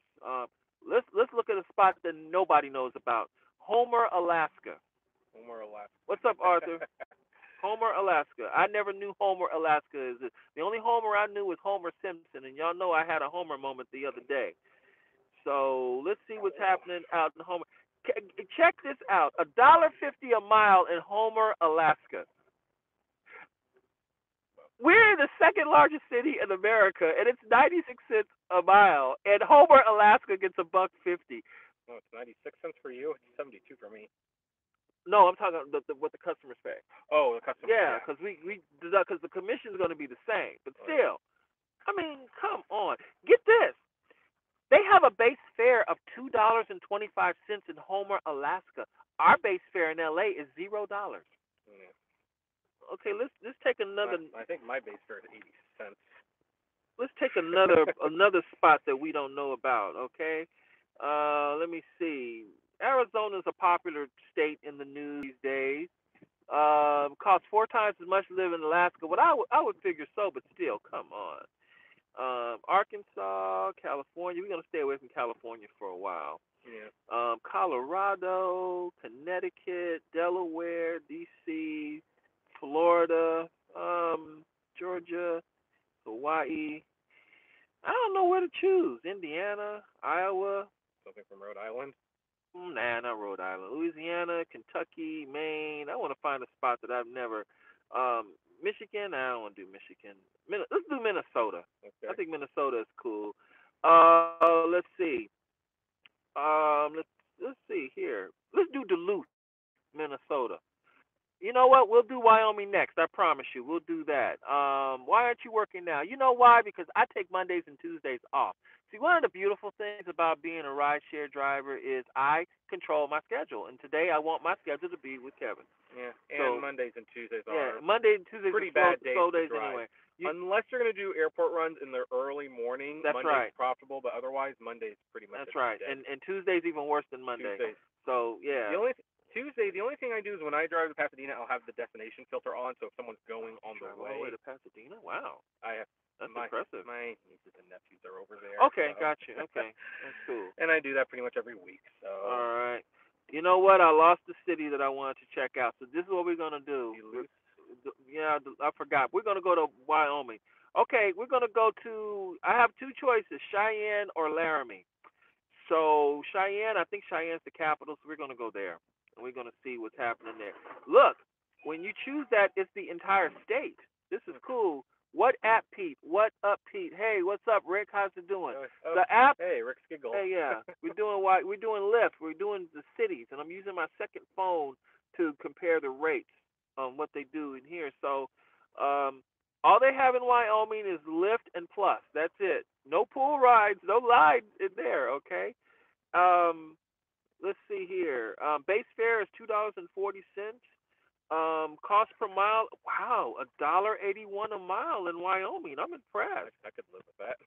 Let's look at a spot that nobody knows about. Homer, Alaska. What's up, Arthur? Homer, Alaska. I never knew Homer, Alaska. The only Homer I knew was Homer Simpson, and y'all know I had a Homer moment the other day. So let's see what's happening out in Homer. Check this out: $1.50 a mile in Homer, Alaska. We're the second largest city in America, and it's 96 cents a mile. And Homer, Alaska, gets $1.50. Oh, it's 96 cents for you. It's 72 for me. No, I'm talking what the customers pay. Oh, the customer. Yeah, because because the commission is going to be the same. But still, I mean, come on. Get this. They have a base fare of $2.25 in Homer, Alaska. Our base fare in LA is $0. Yeah. Okay, let's take another. I think my base fare is 80 cents. Let's take another spot that we don't know about. Okay, let me see. Arizona is a popular state in the news these days. Costs 4 times as much to live in Alaska. What I would figure so, but still, come on. Arkansas, California. We're gonna stay away from California for a while. Yeah. Colorado, Connecticut, Delaware, D.C., Florida, Georgia, Hawaii. I don't know where to choose. Indiana, Iowa. Something from Rhode Island. Nah, not Rhode Island. Louisiana, Kentucky, Maine. I want to find a spot that I've never. Michigan. I don't want to do Michigan. Let's do Minnesota. Okay. I think Minnesota is cool. Let's see. Let's see here. Let's do Duluth, Minnesota. You know what? We'll do Wyoming next. I promise you. We'll do that. Why aren't you working now? You know why? Because I take Mondays and Tuesdays off. See, one of the beautiful things about being a rideshare driver is I control my schedule. And today I want my schedule to be with Kevin. Yeah, and Mondays and Tuesdays are Monday and Tuesdays pretty are bad days slow to days drive. anyway. Unless you're going to do airport runs in the early morning, That's Monday's right. profitable, but otherwise Monday's pretty much. That's right. Dead. And Tuesday's even worse than Monday. Tuesdays. So yeah. The only thing I do is when I drive to Pasadena, I'll have the destination filter on, so if someone's going on the way. All the way to Pasadena? Wow. That's impressive. My nieces and nephews are over there. Okay, so. Gotcha. Okay, that's cool. And I do that pretty much every week. So. All right. You know what? I lost the city that I wanted to check out. So this is what we're gonna do. Yeah, I forgot. We're gonna go to Wyoming. Okay, we're gonna go to. I have two choices: Cheyenne or Laramie. So Cheyenne, I think Cheyenne's the capital, so we're gonna go there, and we're gonna see what's happening there. Look, when you choose that, it's the entire state. This is cool. What app, Pete? What up, Pete? Hey, what's up, Rick? How's it doing? The app. Hey, Rick's giggle. Hey, yeah. We're doing Lyft. We're doing the cities, and I'm using my second phone to compare the rates on what they do in here. So, all they have in Wyoming is Lyft and Plus. That's it. No pool rides, no line in there. Okay. Let's see here. Base fare is $2.40. Cost per mile, wow, $1.81 a mile in Wyoming. I'm impressed. I could live with that.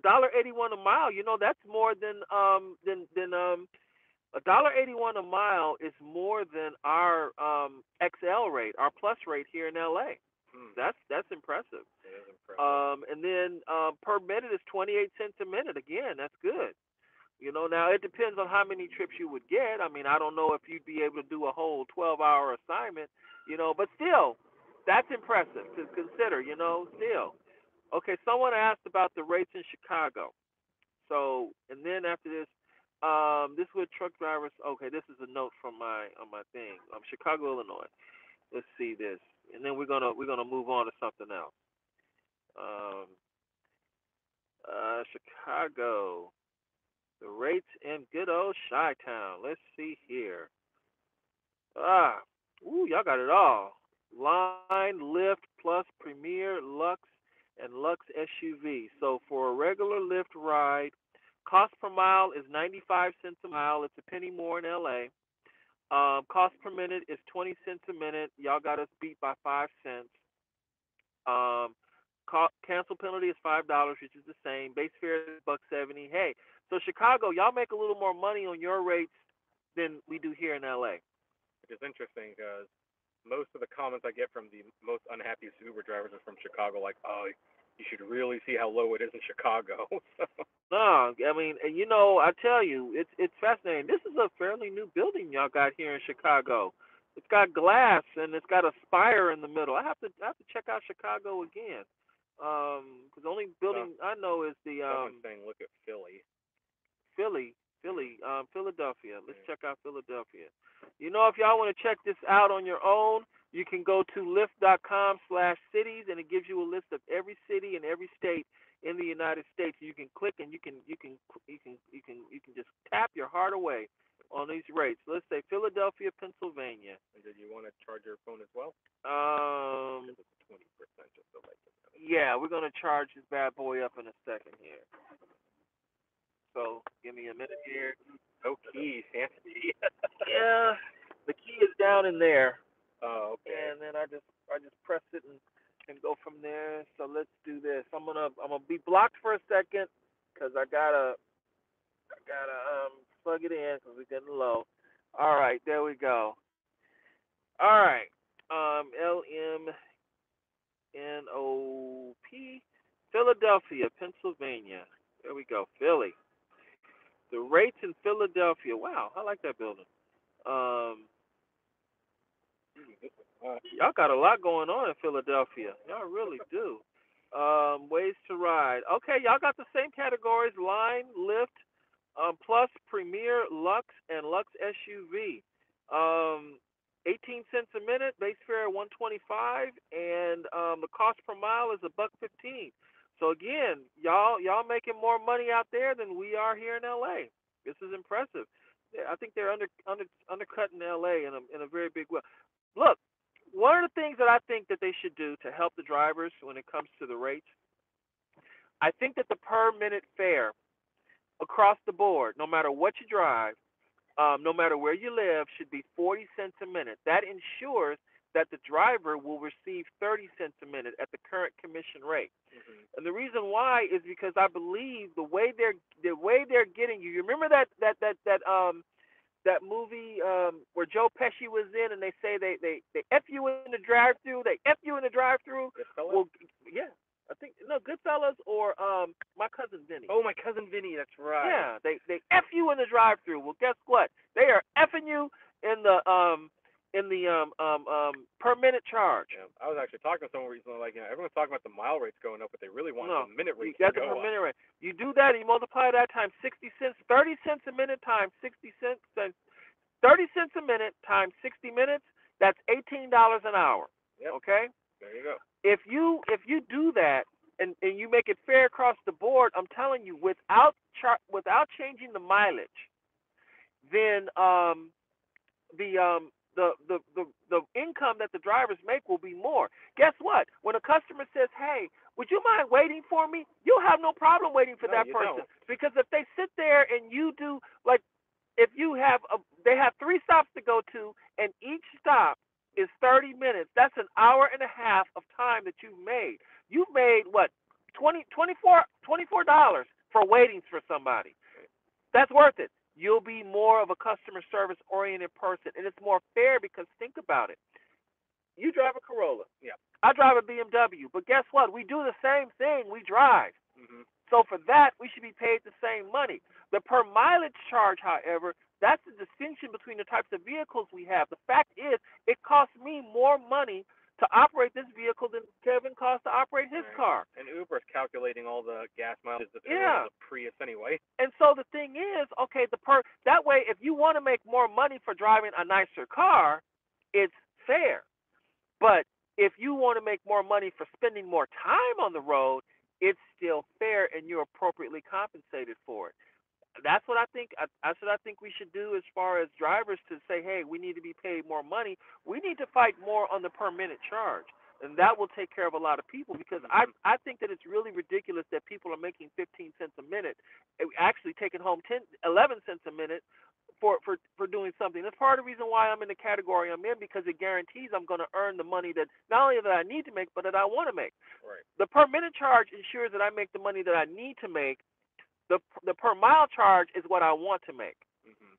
$1.81 a mile. You know, that's more than $1.81 a mile is more than our XL rate, our plus rate here in LA. That's impressive. It is impressive. And then per minute is 28 cents a minute. Again, that's good. You know, now it depends on how many trips you would get. I mean, I don't know if you'd be able to do a whole 12-hour assignment, you know, but still, that's impressive to consider, you know, still. Okay, someone asked about the rates in Chicago. So, and then after this, this is what truck drivers. Okay, this is a note from on my thing. Chicago, Illinois. Let's see this, and then we're gonna move on to something else. Chicago. The rates in good old Chi-Town. Let's see here. Y'all got it all. Line, Lyft, Plus, Premier, Lux, and Lux SUV. So for a regular Lyft ride, cost per mile is 95 cents a mile. It's a penny more in LA. Cost per minute is 20 cents a minute. Y'all got us beat by 5 cents. Cancel penalty is $5, which is the same. Base fare is $1.70. Hey, so Chicago, y'all make a little more money on your rates than we do here in LA. Which is interesting because most of the comments I get from the most unhappiest Uber drivers are from Chicago, like, oh, you should really see how low it is in Chicago. No, I mean, you know, I tell you, it's fascinating. This is a fairly new building y'all got here in Chicago. It's got glass and it's got a spire in the middle. I have to check out Chicago again. Because the only building I know is the. Someone's saying, look at Philly. Philadelphia. Let's check out Philadelphia. You know, if y'all want to check this out on your own, you can go to lyft.com/cities, and it gives you a list of every city and every state in the United States. You can click and you can just tap your heart away on these rates. Let's say Philadelphia, Pennsylvania. And did you want to charge your phone as well? Um, It's 20%, just so like that. yeah, we're gonna charge this bad boy up in a second here. So give me a minute here. No keys, fancy. Yeah, the key is down in there, Oh, okay. and then I just press it and go from there. So let's do this. I'm gonna be blocked for a second because I gotta plug it in because we're getting low. All right, there we go. All right, LMNOP, Philadelphia, Pennsylvania. There we go, Philly. The rates in Philadelphia. Wow, I like that building. Um, y'all got a lot going on in Philadelphia. Y'all really do. Ways to ride. Okay, y'all got the same categories: Line, Lyft, Plus, Premier, Lux, and Lux SUV. 18 cents a minute, base fare 125, and the cost per mile is a buck 15. So again, y'all making more money out there than we are here in LA. This is impressive. Yeah, I think they're undercutting LA in a very big way. Look, one of the things that I think that they should do to help the drivers when it comes to the rates, I think that the per minute fare across the board, no matter what you drive, no matter where you live, should be 40 cents a minute. That ensures that the driver will receive 30 cents a minute at the current commission rate. Mm-hmm. And the reason why is because I believe the way they're getting you. You remember that movie where Joe Pesci was in, and they say they f you in the drive-through, they f you in the drive-through. Well, yeah, I think no Goodfellas or My Cousin Vinny. Oh, My Cousin Vinny, that's right. Yeah, they f you in the drive-through. Well, guess what? They are effing you in the per minute charge. Yeah, I was actually talking to someone recently, like, everyone's talking about the mile rates going up, but they really want No, the minute rates that's to the go per up. minute rate. You do that, and you multiply that times 60 cents, 30 cents a minute times 60 cents, 30 cents a minute times 60 minutes. That's $18 an hour. Yep. Okay. There you go. If you do that and you make it fair across the board, I'm telling you, without changing the mileage, then the income that the drivers make will be more. Guess what? When a customer says, "Hey, would you mind waiting for me?" You'll have no problem waiting for that person, don't. because if they sit there and you do, like, if you have they have 3 stops to go to, and each stop is 30 minutes. That's an hour and a half of time that you've made. You've made what, $24 for waiting for somebody. That's worth it. You'll be more of a customer service oriented person, and it's more fair because think about it. You drive a Corolla. Yeah. I drive a BMW, but guess what? We do the same thing. We drive. Mm-hmm. So for that, we should be paid the same money. The per mileage charge, however, that's the distinction between the types of vehicles we have. The fact is, it costs me more money to operate this vehicle than Kevin costs to operate his car. And Uber's calculating all the gas mileage that they're Yeah. on the Prius anyway. And so the thing is, okay, that way, if you want to make more money for driving a nicer car, it's fair. But if you want to make more money for spending more time on the road, it's still fair, and you're appropriately compensated for it. That's what I think. That's what I think we should do as far as drivers, to say, hey, we need to be paid more money. We need to fight more on the per minute charge, and that will take care of a lot of people. Because I think that it's really ridiculous that people are making 15 cents a minute, actually taking home 11 cents a minute for doing something. That's part of the reason why I'm in the category I'm in, because it guarantees I'm going to earn the money that not only that I need to make, but that I want to make. Right. The per minute charge ensures that I make the money that I need to make. The per mile charge is what I want to make. Mm-hmm.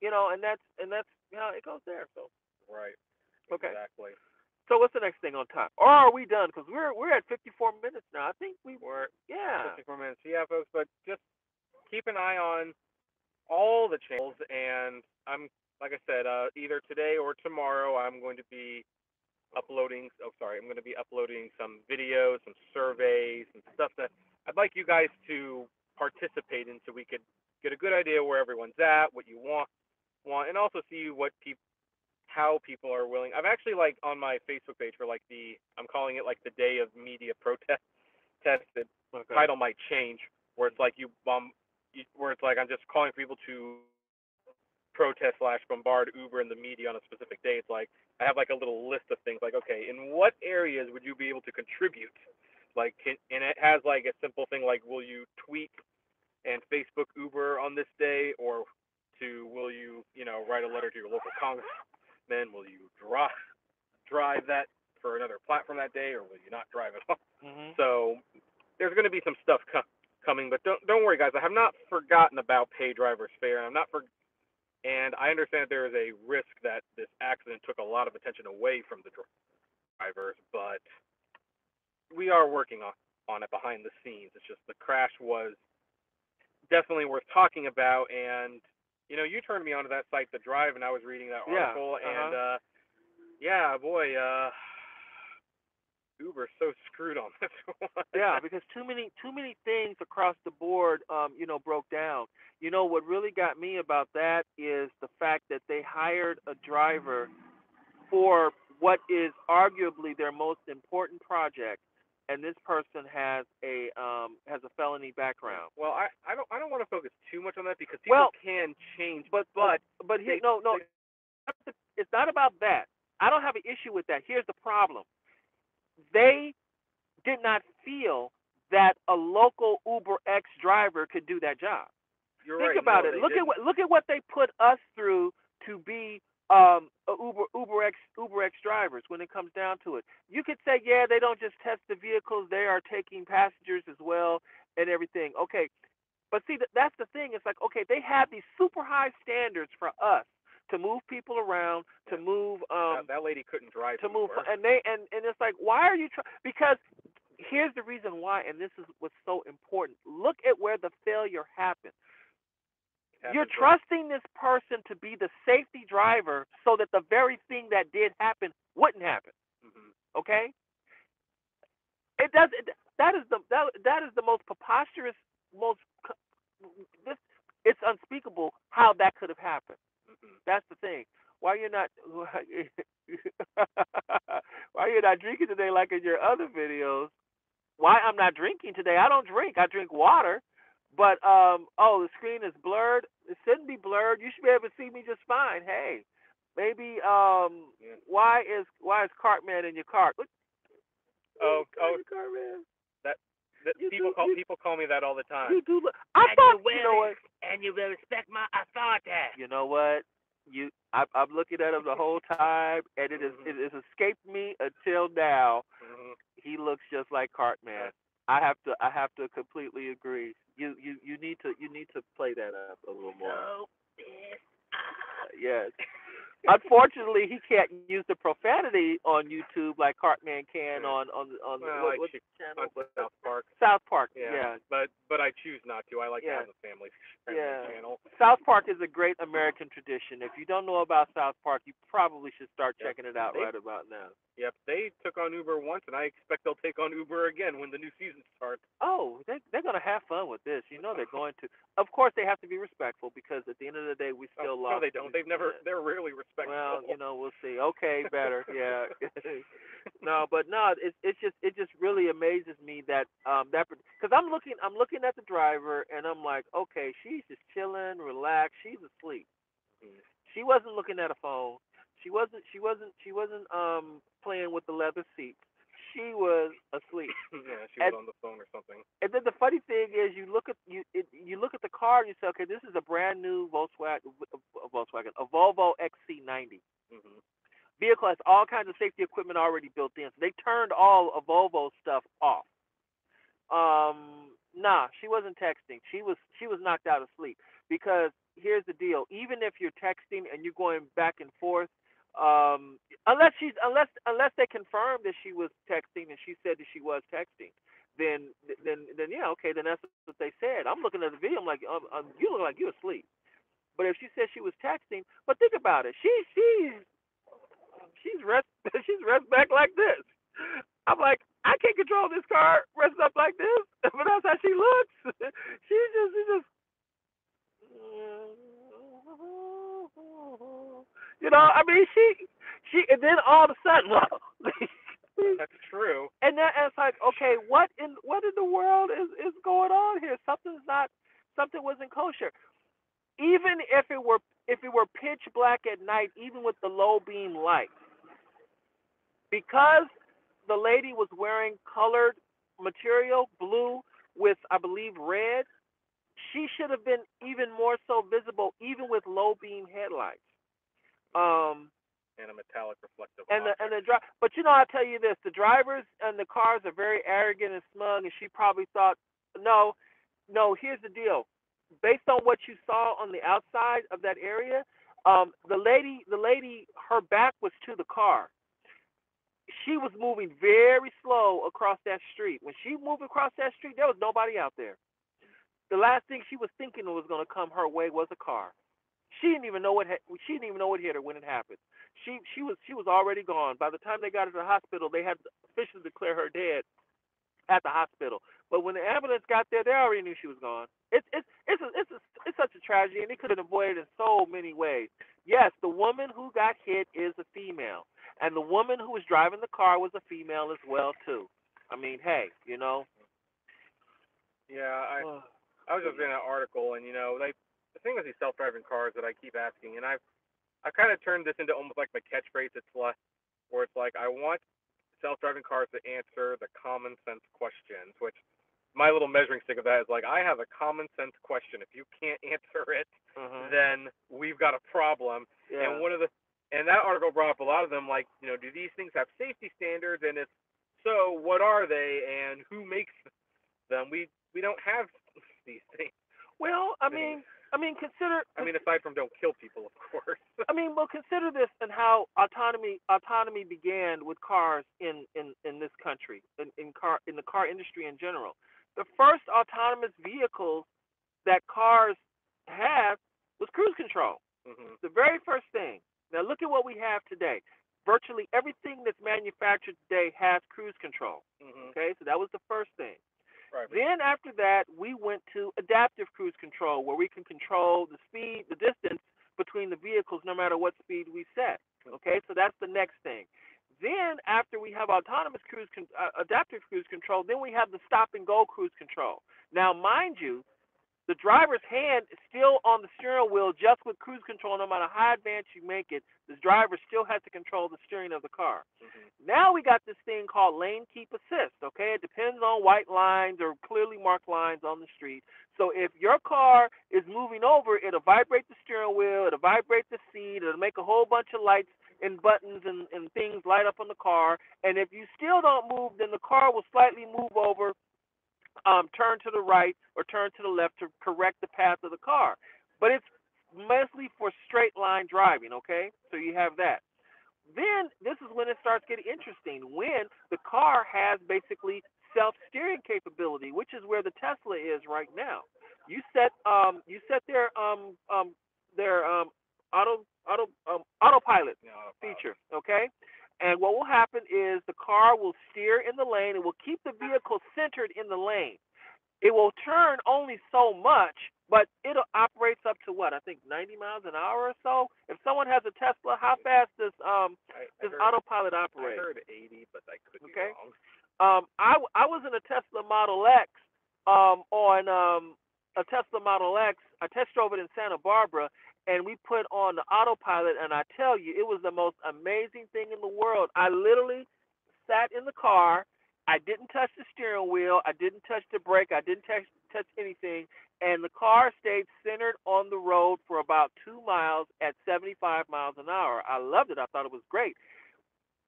And that's it goes there. So right. Okay. Exactly. So what's the next thing on time? Or are we done? Because we're at 54 minutes now. I think we're 54 yeah. minutes. Yeah, folks. But just keep an eye on all the channels, and I'm, like I said, either today or tomorrow, I'm going to be uploading. I'm going to be uploading some videos, some surveys, and stuff that I'd like you guys to participate in, so we could get a good idea where everyone's at, what you want, and also see how people are willing. I've actually like on my Facebook page for like I'm calling it like the day of media protest. The Okay. title might change where it's like where it's like I'm just calling for people to protest / bombard Uber and the media on a specific day. It's like I have like a little list of things like, okay, in what areas would you be able to contribute? Like, and it has like a simple thing like, will you tweet and Facebook Uber on this day, or will you write a letter to your local congressman? Will you drive that for another platform that day, or will you not drive at all? Mhm. So there's going to be some stuff coming, but don't worry, guys. I have not forgotten about Pay Drivers Fair, and and I understand there is a risk that this accident took a lot of attention away from the drivers, but we are working on it behind the scenes. It's just the crash was definitely worth talking about, and you turned me onto that site, The Drive, and I was reading that Yeah. article, and yeah, boy, Uber's so screwed on this one. Yeah, because too many things across the board, broke down. What really got me about that is the fact that they hired a driver for what is arguably their most important project, and this person has a felony background. Well, I don't want to focus too much on that because people can change, but here, no, it's not about that. I don't have an issue with that. Here's the problem: they did not feel that a local Uber X driver could do that job. You're Think right. about No, it. Look at what they put us through to be Uber X drivers. When it comes down to it, you could say, yeah, they don't just test the vehicles; they are taking passengers as well and everything. Okay, but see, that's the thing. It's like, okay, they have these super high standards for us to move people around, to move that lady couldn't drive to move, anywhere. and it's like, why are you because here's the reason why, and this is what's so important. Look at where the failure happened. You're trusting this person to be the safety driver so that the very thing that did happen wouldn't happen. Mm-hmm. Okay? It does. That is the most preposterous, it's unspeakable how that could have happened. Mm-hmm. That's the thing. Why you're not drinking today like in your other videos? Why I'm not drinking today? I don't drink. I drink water. But the screen is blurred. It shouldn't be blurred. You should be able to see me just fine. Hey, maybe why is Cartman in your cart? Cartman. People call me that all the time. You do. And you will respect my authority. You know what? I'm looking at him the whole time, and it has escaped me until now. Mm-hmm. He looks just like Cartman. I have to completely agree. You need to play that up a little more. Yes. Unfortunately, he can't use the profanity on YouTube like Cartman can on what channel? On South Park. South Park. Yeah. But I choose not to. I like to have a family channel. South Park is a great American tradition. If you don't know about South Park, you probably should start checking it out right about now. Yep, they took on Uber once, and I expect they'll take on Uber again when the new season starts. Oh, they're going to have fun with this. You know they're going to. Of course, they have to be respectful because at the end of the day, we still love. No, they don't. They're rarely respectful. Well, we'll see. Okay, better. Yeah. It just really amazes me that because I'm looking at the driver and I'm like, okay, she's just chilling, relaxed. She's asleep. Mm-hmm. She wasn't looking at a phone. She wasn't playing with the leather seats. She was asleep. Yeah, she was on the phone or something. And then the funny thing is, you look at the car and you say, okay, this is a brand new Volvo XC90. Mm-hmm. Vehicle has all kinds of safety equipment already built in. So they turned all of Volvo stuff off. Nah, she wasn't texting. She was knocked out of sleep. Because here's the deal: even if you're texting and you're going back and forth, unless they confirmed that she was texting and she said that she was texting, then yeah, okay, then that's what they said. I'm looking at the video. I'm like, you look like you're asleep. But if she said she was texting, but think about it, she's rest back like this. I'm like, I can't control this car resting up like this, but that's how she looks. She's just You know, I mean, and then all of a sudden, That's true. and it's like, okay, what in the world is going on here? Something wasn't kosher. Even if it were pitch black at night, even with the low beam light, because the lady was wearing colored material, blue with I believe red, she should have been even more so visible, even with low beam headlights. Um, And a metallic reflective and object. the but I tell you this: the drivers and the cars are very arrogant and smug, and she probably thought, no, no. Here's the deal: based on what you saw on the outside of that area, the lady, her back was to the car. She was moving very slow across that street. When she moved across that street, there was nobody out there. The last thing she was thinking was going to come her way was a car. She didn't even know what hit her when it happened. She was already gone. By the time they got her to the hospital, they had officially declare her dead at the hospital. But when the ambulance got there, they already knew she was gone. It's such a tragedy, and it could have been avoided in so many ways. Yes, the woman who got hit is a female, and the woman who was driving the car was a female as well too. I mean, hey, Yeah, oh, I was just goodness. reading an article, and the thing with these self-driving cars that I keep asking, and I've kind of turned this into almost like my catchphrase. It's like where it's like I want self-driving cars to answer the common sense questions, which my little measuring stick of that is like I have a common sense question. If you can't answer it, Uh-huh. then we've got a problem. Yeah. And that article brought up a lot of them, like do these things have safety standards, and if so, what are they, and who makes them? We don't have these things. Well, I mean, Aside from don't kill people, of course. well, consider this and how autonomy began with cars in this country, in the car industry in general. The first autonomous vehicles that cars have was cruise control. Mhm. The very first thing. Now look at what we have today. Virtually everything that's manufactured today has cruise control. Mhm. Okay, so that was the first thing. Right. Then after that, we went to adaptive cruise control, where we can control the speed, the distance between the vehicles, no matter what speed we set. Okay, so that's the next thing. Then after we have adaptive cruise control, then we have the stop and go cruise control. Now, mind you, the driver's hand is still on the steering wheel, just with cruise control. No matter how advanced you make it, the driver still has to control the steering of the car. Mhm. Now we got this thing called lane keep assist. Okay, it depends on white lines or clearly marked lines on the street. So if your car is moving over, it'll vibrate the steering wheel, it'll vibrate the seat, it'll make a whole bunch of lights and buttons and things light up on the car. And if you still don't move, then the car will slightly move over, turn to the right or turn to the left to correct the path of the car. But it's mostly for straight line driving, okay? So you have that. Then this is when it starts getting interesting, when the car has basically self-steering capability, which is where the Tesla is right now. You set their autopilot Yeah, autopilot. feature, okay? And what will happen is the car will steer in the lane. It will keep the vehicle centered in the lane. It will turn only so much, but it operates up to what, I think 90 miles an hour or so. If someone has a Tesla, how fast does I does heard autopilot I operate? heard 80, but I could be Okay. wrong. I was in a Tesla Model X, on a Tesla Model X. I test drove it in Santa Barbara, and we put on the autopilot, and I tell you, it was the most amazing thing in the world. I literally sat in the car. I didn't touch the steering wheel. I didn't touch the brake. I didn't touch anything, and the car stayed centered on the road for about 2 miles at 75 miles an hour. I loved it. I thought it was great.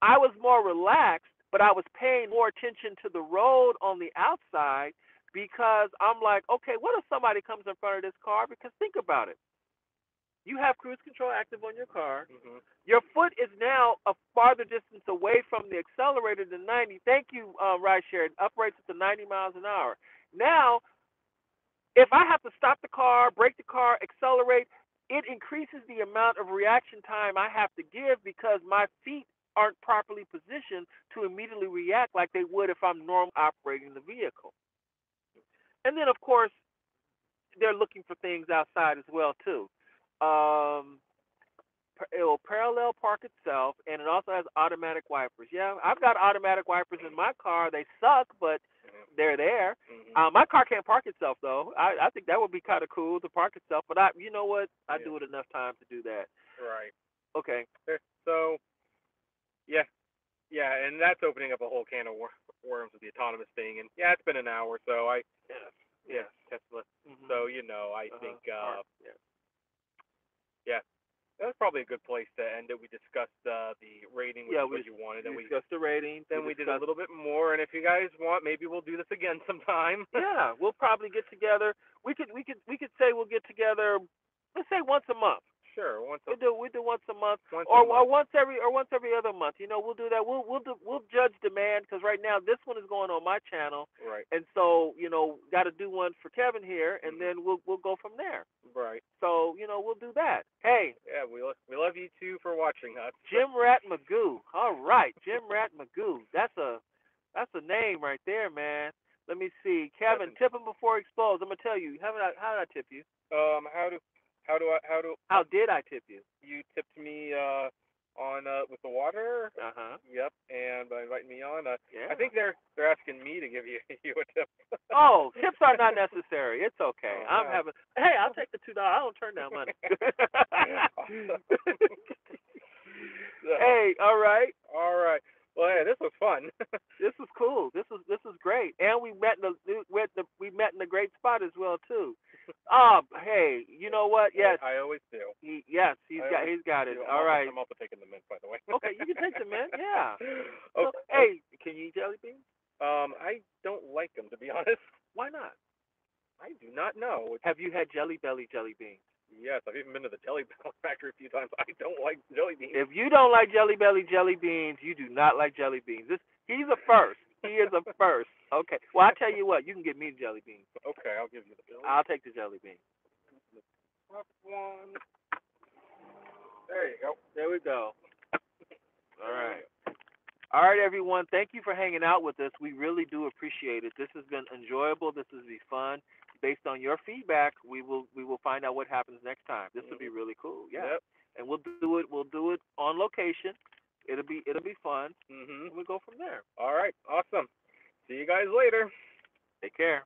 I was more relaxed, but I was paying more attention to the road on the outside, because I'm like, okay, what if somebody comes in front of this car? Because think about it. You have cruise control active on your car. Mhm. Your foot is now a farther distance away from the accelerator than 90. Thank you, rideshare. It operates at the 90 miles an hour. Now, if I have to stop the car, brake the car, accelerate, it increases the amount of reaction time I have to give, because my feet aren't properly positioned to immediately react like they would if I'm normally operating the vehicle. And then, of course, they're looking for things outside as well too. Um, it will parallel park itself, and it also has automatic wipers. Yeah, I've got automatic wipers in my car. They suck, but they're there. My car can't park itself though. I think that would be kind of cool to park itself, but you know what? I do it enough times to do that. Right. Okay. So yeah, yeah, and that's opening up a whole can of worms with the autonomous thing. And yeah, it's been an hour, so Yes. yeah, Yes. Tesla. Mm-hmm. So I think Yeah. yeah, that's probably a good place to end it. We discussed the rating, which Yeah, is what you wanted, and we discussed the rating. then we did a little bit more. And if you guys want, maybe we'll do this again sometime. Yeah, we'll probably get together. We could say we'll get together. Let's say once a month. Sure, We do once a month, once or a month. once every other month. We'll do that. We'll judge demand because right now this one is going on my channel, Right. and so got to do one for Kevin here, and then we'll go from there. Right. So we'll do that. Hey, Yeah, we love you too for watching us. Jim Rat Magoo. All right, Jim Rat Magoo. That's a name right there, man. Let me see, Kevin. Tip him before he explodes. I'm gonna tell you. How did I tip you? How did I tip you? You tipped me on with the water. Yep, and by inviting me on. Yeah. I think they're asking me to give you you a tip. Oh, tips are not necessary. It's okay. Oh, I'm no. having. Hey, I'll take the $2. I don't turn down money. Hey, all right. All right. Well, hey, this was fun. This was cool. This was great, and we met in a great spot as well too. Hey, you know what? Yes, I always do. he's got it. All right. I'm also taking the mint, by the way. Okay, you can take the mint. Yeah. Okay. So, hey, can you eat jelly beans? I don't like them, to be honest. Why not? I do not know. Have you had Jelly Belly jelly beans? Yes, I've even been to the Jelly Belly factory a few times. I don't like jelly beans. If you don't like Jelly Belly jelly beans, you do not like jelly beans. He's a first. He is a first. Okay. Well, I tell you what, you can get me the jelly beans. Okay, I'll give you the jelly. I'll take the jelly beans. One. There you go. There we go. All right. All right, everyone. Thank you for hanging out with us. We really do appreciate it. This has been enjoyable. This has been fun. Based on your feedback, we will find out what happens next time. This will be really cool. Yeah. Yep. And we'll do it on location. It'll be fun. Mhm. We'll go from there. All right. Awesome. See you guys later. Take care.